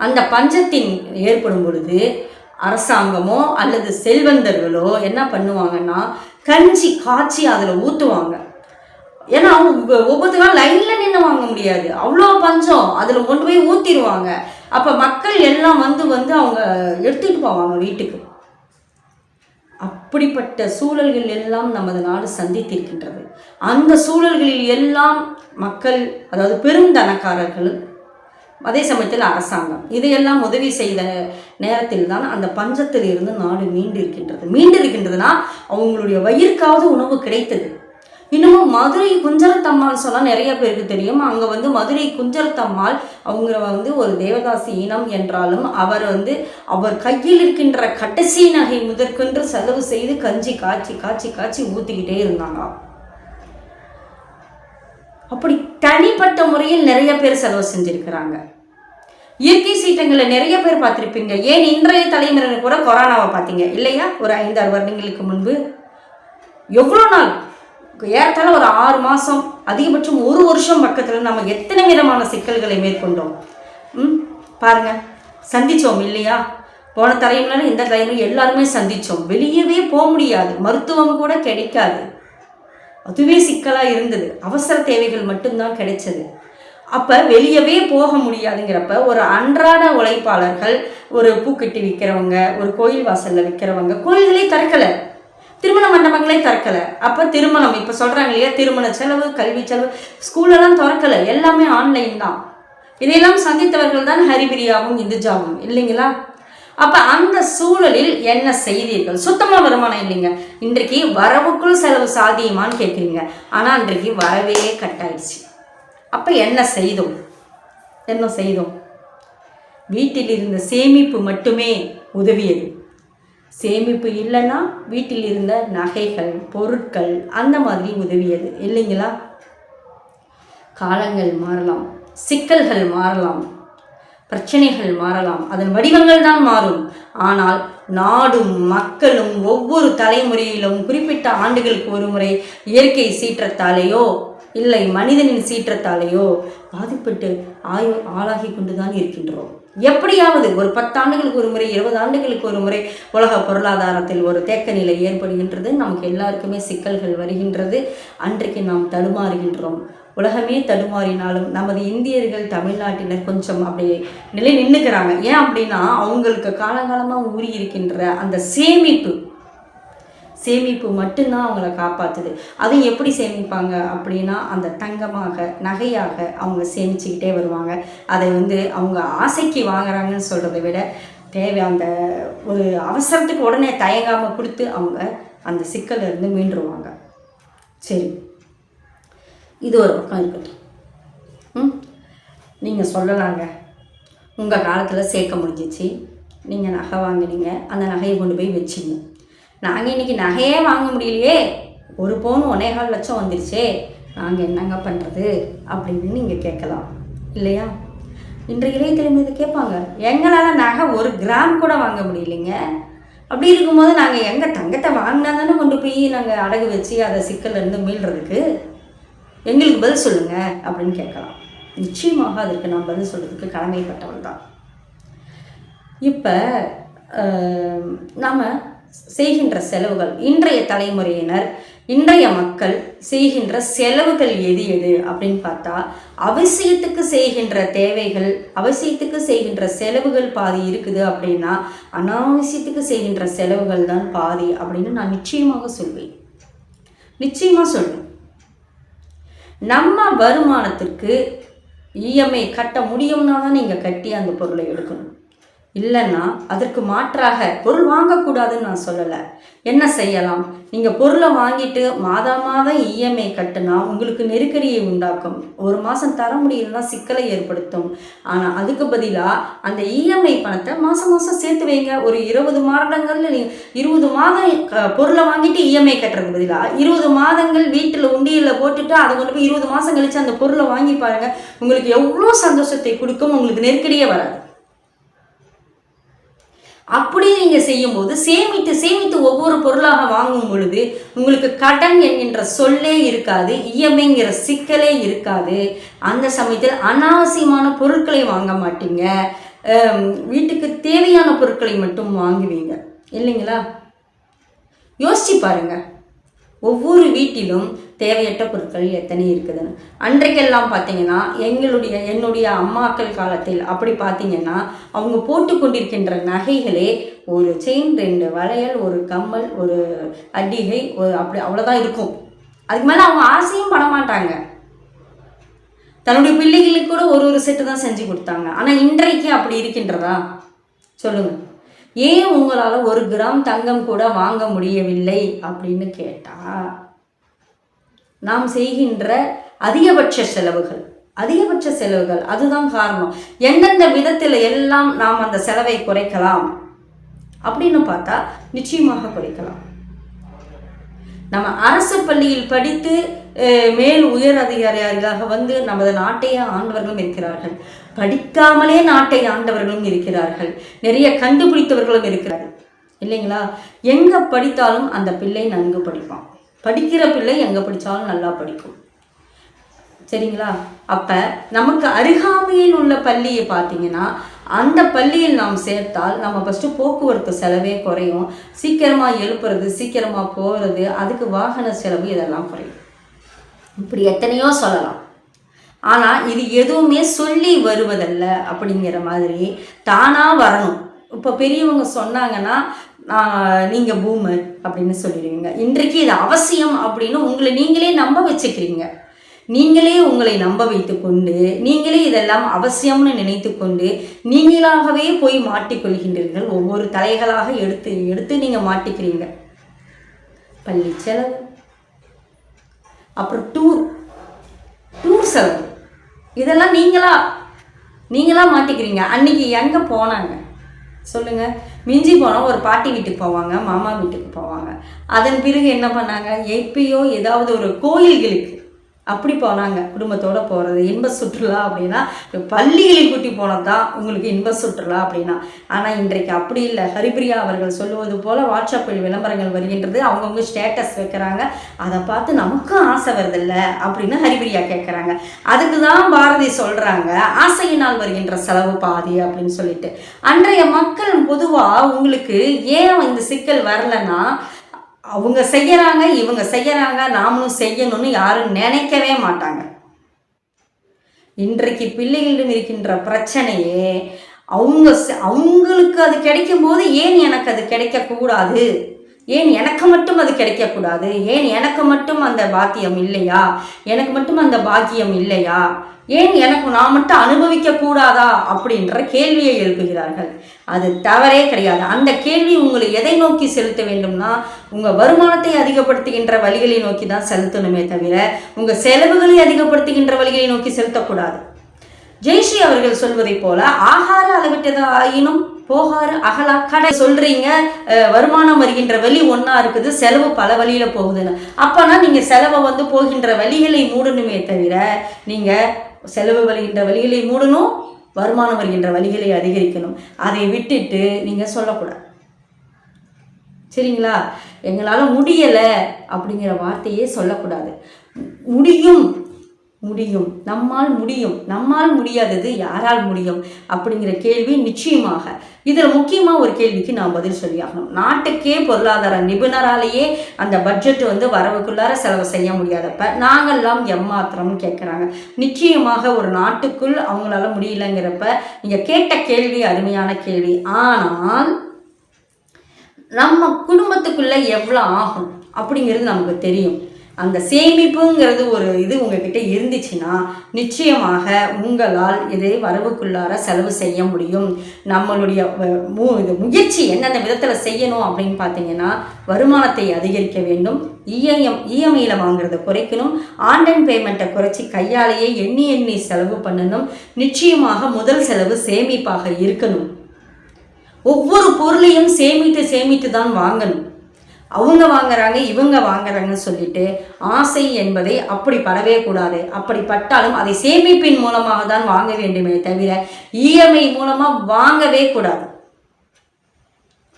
அந்த பஞ்சத்தின் ஏற்படும் பொழுது அரசாங்கமோ அல்லது செல்வந்தர்களோ என்ன பண்ணுவாங்கன்னா கஞ்சி காய்ச்சி அதில் ஊற்றுவாங்க. ஏன்னா அவங்க ஒவ்வொருத்தரும் லைனில் நின்று வாங்க முடியாது, அவ்வளோ பஞ்சம். அதில் கொண்டு போய் ஊற்றிடுவாங்க. அப்போ மக்கள் எல்லாம் வந்து அவங்க எடுத்துகிட்டு போவாங்க வீட்டுக்கு. அப்படிப்பட்ட சூழல்கள் எல்லாம் நமது நாடு சந்தித்திருக்கின்றது. அந்த சூழல்களில் எல்லாம் மக்கள், அதாவது பெருந்தனக்காரர்கள், அதே சமயத்தில் அரசாங்கம் இதையெல்லாம் உதவி செய்த நேரத்தில் தான் அந்த பஞ்சத்தில் இருந்து நாடு மீண்டு இருக்கின்றதுன்னா அவங்களுடைய வயிற்காவது உணவு கிடைத்தது. இன்னமும் மதுரை குஞ்சரத்தம்மாள் சொன்னால் நிறைய பேருக்கு தெரியும். அங்கே மதுரை குஞ்சரத்தம்மாள் அவங்க ஒரு தேவதாசி இனம் என்றாலும் அவர் கையில் இருக்கின்ற கடைசி நகை முதற்கொன்று செலவு செய்து கஞ்சி காய்ச்சி காய்ச்சி காய்ச்சி ஊற்றிக்கிட்டே இருந்தாங்க. அப்படி தனிப்பட்ட முறையில் நிறைய பேர் செலவு செஞ்சிருக்கிறாங்க. இயற்கை சீற்றங்களை நிறைய பேர் பார்த்துருப்பீங்க. ஏன் இன்றைய தலைமுறையினர் கூட கொரோனாவை பார்த்தீங்க இல்லையா? ஒரு 5-6 வருடங்களுக்கு முன்பு எவ்வளோ நாள், ஏறத்தாழ ஒரு 6 மாதம், அதிகபட்சம் 1 வருஷம் பக்கத்தில் நம்ம எத்தனை விதமான சிக்கல்களை மேற்கொண்டோம் பாருங்க, சந்தித்தோம் இல்லையா? போன தலைமுறை இந்த தலைமுறை எல்லாருமே சந்தித்தோம். வெளியவே போக முடியாது, மருத்துவம் கூட கிடைக்காது, அதுவே சிக்கலாக இருந்தது. அவசர தேவைகள் மட்டும்தான் கிடைச்சது. அப்போ வெளியவே போக முடியாதுங்கிறப்ப ஒரு அன்றாட உழைப்பாளர்கள், ஒரு பூக்கட்டி விற்கிறவங்க, ஒரு கோயில் வாசலில் விற்கிறவங்க, கோயில்களே திறக்கலை, திருமண மண்டபங்களே திறக்கலை. அப்போ திருமணம், இப்போ சொல்கிறாங்க இல்லையா, திருமண செலவு, கல்வி செலவு, ஸ்கூலெல்லாம் திறக்கலை, எல்லாமே ஆன்லைன் தான். இதையெல்லாம் சந்தித்தவர்கள் தான் ஹரிபிரியாவும் இந்துஜாவும் இல்லைங்களா? அப்போ அந்த சூழலில் என்ன செய்தீர்கள்? சுத்தமாக வருமானம் இல்லைங்க. இன்றைக்கு வரவுக்குள் செலவு சாதியமான்னு கேட்குறீங்க, ஆனால் இன்றைக்கு வரவே கட்டாயிடுச்சு. அப்போ என்ன செய்தோம்? வீட்டில் இருந்த சேமிப்பு மட்டுமே உதவியது. சேமிப்பு இல்லைன்னா வீட்டில் இருந்த நகைகள், பொருட்கள் அந்த மாதிரி உதவியது இல்லைங்களா? காலங்கள் மாறலாம், சிக்கல்கள் மாறலாம், பிரச்சனைகள் மாறலாம், அதன் வடிவங்கள் தான் மாறும். ஆனால் நாடும் மக்களும் ஒவ்வொரு தலைமுறையிலும் குறிப்பிட்ட ஆண்டுகளுக்கு ஒரு முறை இயற்கை சீற்றத்தாலேயோ இல்லை மனிதனின் சீற்றத்தாலேயோ பாதிப்பட்டு ஆளாகி கொண்டுதான் இருக்கின்றோம். எப்படியாவது ஒரு 10 ஆண்டுகளுக்கு ஒரு முறை, 20 ஆண்டுகளுக்கு ஒரு முறை உலக பொருளாதாரத்தில் ஒரு தேக்க நிலை ஏற்படுகின்றது. நமக்கு எல்லாருக்குமே சிக்கல்கள் வருகின்றது. அன்றைக்கு நாம் தடுமாறுகின்றோம். உலகமே தடுமாறினாலும் நமது இந்தியர்கள், தமிழ்நாட்டினர் கொஞ்சம் அப்படியே நிலை நின்றுக்கிறாங்க. ஏன் அப்படின்னா அவங்களுக்கு காலங்காலமாக ஊறி இருக்கின்ற அந்த சேமிப்பு மட்டும்தான் அவங்கள காப்பாற்றுது. அதுவும் எப்படி சேமிப்பாங்க அப்படின்னா அந்த தங்கமாக, நகையாக அவங்க சேமிச்சுக்கிட்டே வருவாங்க. அதை அவங்க ஆசைக்கு வாங்குறாங்கன்னு சொல்கிறத விட அந்த ஒரு அவசரத்துக்கு உடனே தயங்காமல் கொடுத்து அவங்க அந்த சிக்கலிருந்து மீண்டுருவாங்க. சரி, இது ஒரு பக்கம் இருக்கட்டும். நீங்கள் சொல்லலாங்க, உங்கள் காலத்தில் சேர்க்க முடிஞ்சிச்சு, நீங்கள் நகை வாங்கினீங்க, அந்த நகையை கொண்டு போய் வச்சிங்க. நாங்கள் இன்றைக்கி நகையே வாங்க முடியலையே, 1 பவுன் 1.25 லட்சம் வந்துருச்சே, நாங்கள் என்னங்க பண்ணுறது அப்படின்னு நீங்கள் கேட்கலாம் இல்லையா? இன்றைய இளைய தலைமுறை இதை கேட்பாங்க. எங்களால் நகை 1 கிராம் கூட வாங்க முடியலைங்க. அப்படி இருக்கும்போது நாங்கள் எங்கள் தங்கத்தை வாங்கினா தானே கொண்டு போய் நாங்கள் அடகு வச்சு அதை சிக்கல்லேருந்து மீள்றதுக்கு, எங்களுக்கு பதில் சொல்லுங்கள் அப்படின்னு கேட்கலாம். நிச்சயமாக அதற்கு நான் பதில் சொல்கிறதுக்கு கடமைப்பட்டவள் தான். இப்போ நாம் செய்கின்ற செலவுகள், இன்றைய தலைமுறையினர், இன்றைய மக்கள் செய்கின்ற செலவுகள் எது அப்படின்னு பார்த்தா, அவசியத்துக்கு செய்கின்ற தேவைகள், அவசியத்துக்கு செய்கின்ற செலவுகள் பாதி இருக்குது அப்படின்னா அனாவசியத்துக்கு செய்கின்ற செலவுகள் தான் பாதி அப்படின்னு நான் நிச்சயமாக சொல்வேன். நம்ம வருமானத்திற்கு இஎம்ஐ கட்ட முடியும்னா தான் நீங்கள் கட்டி அந்த பொருளை எடுக்கணும். இல்லைன்னா அதற்கு மாற்றாக பொருள் வாங்கக்கூடாதுன்னு நான் சொல்லலை. என்ன செய்யலாம்? நீங்கள் பொருளை வாங்கிட்டு மாதம் இஎம்ஐ கட்டினா உங்களுக்கு நெருக்கடியை உண்டாக்கும். 1 மாதம் தர முடியலன்னா சிக்கலை ஏற்படுத்தும். ஆனால் அதுக்கு பதிலாக அந்த இஎம்ஐ பணத்தை மாதம் சேர்த்து வைங்க. ஒரு 20 மாதங்கள் 20 மாதம் பொருளை வாங்கிட்டு இஎம்ஐ கட்டுறதுக்கு பதிலாக 20 மாதங்கள் வீட்டில் உண்டியலில் போட்டுட்டு அதை கொண்டு போய் 20 மாதம் கழித்து அந்த பொருளை வாங்கி பாருங்கள். உங்களுக்கு எவ்வளோ சந்தோஷத்தை கொடுக்கும், உங்களுக்கு நெருக்கடியே வராது. அப்படி நீங்கள் செய்யும்போது சேமித்து ஒவ்வொரு பொருளாக வாங்கும் பொழுது உங்களுக்கு கடன் என்கின்ற சொல்லே இருக்காது, இஎம்ஐங்கிற சிக்கலே இருக்காது. அந்த சமயத்தில் அனாவசியமான பொருட்களை வாங்க மாட்டீங்க, வீட்டுக்கு தேவையான பொருட்களை மட்டும் வாங்குவீங்க இல்லைங்களா? யோசிச்சு பாருங்க. ஒவ்வொரு வீட்டிலும் தேவையற்ற பொருட்கள் எத்தனை இருக்குதுன்னு. அன்றைக்கெல்லாம் பார்த்தீங்கன்னா என்னுடைய அம்மாக்கள் காலத்தில் அப்படி பார்த்தீங்கன்னா அவங்க போட்டு கொண்டிருக்கின்ற நகைகளே ஒரு செயின், 2 வளையல், ஒரு கம்மல், ஒரு அடிகை, அப்படி அவ்வளோதான் இருக்கும். அதுக்கு மேலே அவங்க ஆசையும் பட மாட்டாங்க. தன்னுடைய பிள்ளைகளுக்கு கூட ஒரு செட்டு தான் செஞ்சு கொடுத்தாங்க. ஆனால் இன்றைக்கு அப்படி இருக்கின்றதா சொல்லுங்க. ஏன் உங்களால் 1 கிராம் தங்கம் கூட வாங்க முடியவில்லை அப்படின்னு கேட்டால், நாம் செய்கின்ற அதிகபட்ச செலவுகள் அதுதான் காரணம். எந்தெந்த விதத்தில் எல்லாம் நாம் அந்த செலவை குறைக்கலாம் அப்படின்னு பார்த்தா நிச்சயமாக குறைக்கலாம். நம்ம அரசு பள்ளியில் படித்து மேல் உயர் அதிகாரியாக வந்து நமது நாட்டையே ஆண்டவர்களும் இருக்கிறார்கள். படிக்காமலே நாட்டை ஆண்டவர்களும் இருக்கிறார்கள். நிறைய கண்டுபிடித்தவர்களும் இருக்கிறார்கள் இல்லைங்களா? எங்கே படித்தாலும் அந்த பிள்ளை நன்கு படிப்பான். படிக்கிற பிள்ளை எங்கே படித்தாலும் நல்லா படிக்கும். சரிங்களா? அப்போ நமக்கு அருகாமையில் உள்ள பள்ளியை பார்த்தீங்கன்னா அந்த பள்ளியில் நாம் சேர்த்தால் நம்ம ஃபஸ்ட்டு போக்குவரத்து செலவே குறையும். சீக்கிரமாக எழுப்புறது, சீக்கிரமாக போகிறது, அதுக்கு வாகன செலவு இதெல்லாம் குறையும். இப்படி எத்தனையோ சொல்லலாம். ஆனால் இது எதுவுமே சொல்லி வருவதல்ல அப்படிங்கிற மாதிரி தானாக வரணும். இப்போ பெரியவங்க சொன்னாங்கன்னா நீங்கள் பூமர் அப்படின்னு சொல்லிடுவீங்க. இன்றைக்கு இது அவசியம் அப்படின்னு உங்களை நீங்களே நம்ப வச்சுக்கிறீங்க. நீங்களே உங்களை நம்ப வைத்து கொண்டு நீங்களே இதெல்லாம் அவசியம்னு நினைத்து கொண்டு நீங்களாகவே போய் மாட்டிக்கொள்கின்றீர்கள். ஒவ்வொரு தலைகளாக எடுத்து எடுத்து நீங்கள் மாட்டிக்கிறீங்க. பள்ளி செலவு, அப்புறம் டூர் செலவு, இதெல்லாம் நீங்களா மாட்டிக்கிறீங்க. அன்னைக்கு எங்கே போனாங்க சொல்லுங்கள்? மிஞ்சி போனால் ஒரு பாட்டி வீட்டுக்கு போவாங்க, மாமா வீட்டுக்கு போவாங்க. அதன் பிறகு என்ன பண்ணாங்க? எப்பயோ ஏதாவது ஒரு கோயில்களுக்கு அப்படி போனாங்க. குடும்பத்தோடு போகிறது இன்ப சுற்றுலா அப்படின்னா பள்ளிகளில் கூட்டி போனது தான் உங்களுக்கு இன்ப சுற்றுலா அப்படின்னா. ஆனால் இன்றைக்கு அப்படி இல்லை. ஹரிபிரியா அவர்கள் சொல்லுவது போல் வாட்ஸ்அப்பில் விளம்பரங்கள் வருகின்றது. அவங்கவுங்க ஸ்டேட்டஸ் வைக்கிறாங்க. அதை பார்த்து நமக்கும் ஆசை வருதில்ல அப்படின்னு ஹரிபிரியா கேட்குறாங்க. அதுக்கு தான் பாரதி சொல்கிறாங்க, ஆசையினால் வருகின்ற செலவு பாதி அப்படின்னு சொல்லிட்டு. அன்றைய மக்கள் பொதுவாக உங்களுக்கு ஏன் இந்த சிக்கல் வரலன்னா, அவங்க செய்யறாங்க, இவங்க செய்யறாங்க, நாமளும் செய்யணும்னு யாரும் நினைக்கவே மாட்டாங்க. இன்றைக்கு பிள்ளைகளிடம் இருக்கின்ற பிரச்சனையே அவங்களுக்கு அது கிடைக்கும் போது ஏன் எனக்கு அது கிடைக்கக்கூடாது, ஏன் எனக்கு மட்டும் அது கிடைக்கக்கூடாது, ஏன் எனக்கு மட்டும் அந்த பாக்கியம் இல்லையா, எனக்கு மட்டும் அந்த பாக்கியம் இல்லையா, ஏன் நான் மட்டும் அனுபவிக்க கூடாதா அப்படின்ற கேள்வியை எழுப்புகிறார்கள். அது தவறே கிடையாது. அந்த கேள்வி உங்களை எதை நோக்கி செலுத்த வேண்டும்னா உங்கள் வருமானத்தை அதிகப்படுத்துகின்ற வழிகளை நோக்கி தான் செலுத்தணுமே தவிர உங்கள் செலவுகளை அதிகப்படுத்துகின்ற வழிகளை நோக்கி செலுத்தக்கூடாது. ஜெயஸ்ரீ அவர்கள் சொல்வதை போல ஆகார அளவிட்டதாயினும் போகாறு அகலா கடை சொல்றீங்க. வருமானம் வருகின்ற வழி ஒன்றா இருக்குது, செலவு பல வழியில் போகுதுன்னு. அப்போனா நீங்கள் செலவை வந்து போகின்ற வழிகளை மூடணுமே தவிர நீங்கள் செலவு வருகின்ற வழிகளை மூடணும், வருமானம் வருகின்ற வழிகளை அதிகரிக்கணும். அதை விட்டுட்டு நீங்கள் சொல்லக்கூடாது. சரிங்களா? எங்களால் முடியலை அப்படிங்கிற வார்த்தையே சொல்லக்கூடாது. முடியும், நம்மால் முடியாதது யாரால் முடியும் அப்படிங்கிற கேள்வி நிச்சயமாக. இதில் முக்கியமாக ஒரு கேள்விக்கு நான் பதில் சொல்லியாகணும். நாட்டுக்கே பொருளாதார நிபுணராலேயே அந்த பட்ஜெட் வந்து வரவுக்குள்ளார செலவு செய்ய முடியாதப்ப நாங்கள்லாம் எம்மாத்திரம்னு கேட்குறாங்க. நிச்சயமாக ஒரு நாட்டுக்குள் அவங்களால முடியலைங்கிறப்ப நீங்கள் கேட்ட கேள்வி அருமையான கேள்வி. ஆனால் நம்ம குடும்பத்துக்குள்ளே எவ்வளோ ஆகும் அப்படிங்கிறது நமக்கு தெரியும். அந்த சேமிப்புங்கிறது ஒரு இது உங்ககிட்ட இருந்துச்சுன்னா நிச்சயமாக உங்களால் இதை வரவுக்குள்ளார செலவு செய்ய முடியும். நம்மளுடைய முயற்சி எந்தெந்த விதத்தில் செய்யணும் அப்படின்னு பார்த்தீங்கன்னா, வருமானத்தை அதிகரிக்க வேண்டும், இஎம்ஐயில் வாங்குறத குறைக்கணும், ஆன்லைன் பேமெண்ட்டை குறைச்சி கையாலேயே எண்ணி செலவு பண்ணணும். நிச்சயமாக முதல் செலவு சேமிப்பாக இருக்கணும். ஒவ்வொரு பொருளையும் சேமித்து தான் வாங்கணும். அவங்க வாங்குறாங்க, இவங்க வாங்குறாங்கன்னு சொல்லிட்டு ஆசை என்பதை அப்படி படவே கூடாது. அப்படி பட்டாலும் அதை சேமிப்பின் மூலமாக தான் வாங்க வேண்டுமே தவிர இஎம்ஐ மூலமாக வாங்கவே கூடாது.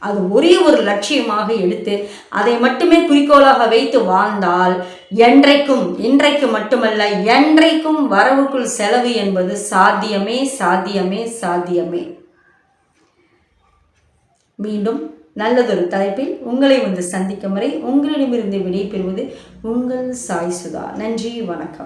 அது ஒரே ஒரு லட்சியமாக எடுத்து அதை மட்டுமே குறிக்கோளாக வைத்து வாழ்ந்தால் இன்றைக்கு மட்டுமல்ல என்றைக்கும் வரவுக்குள் செலவு என்பது சாத்தியமே. மீண்டும் நல்லதொரு தலைப்பில் உங்களை வந்து சந்திக்கும் வரை உங்களிடமிருந்து விடைபெறுவது உங்கள் சாய் சுதா. நன்றி, வணக்கம்.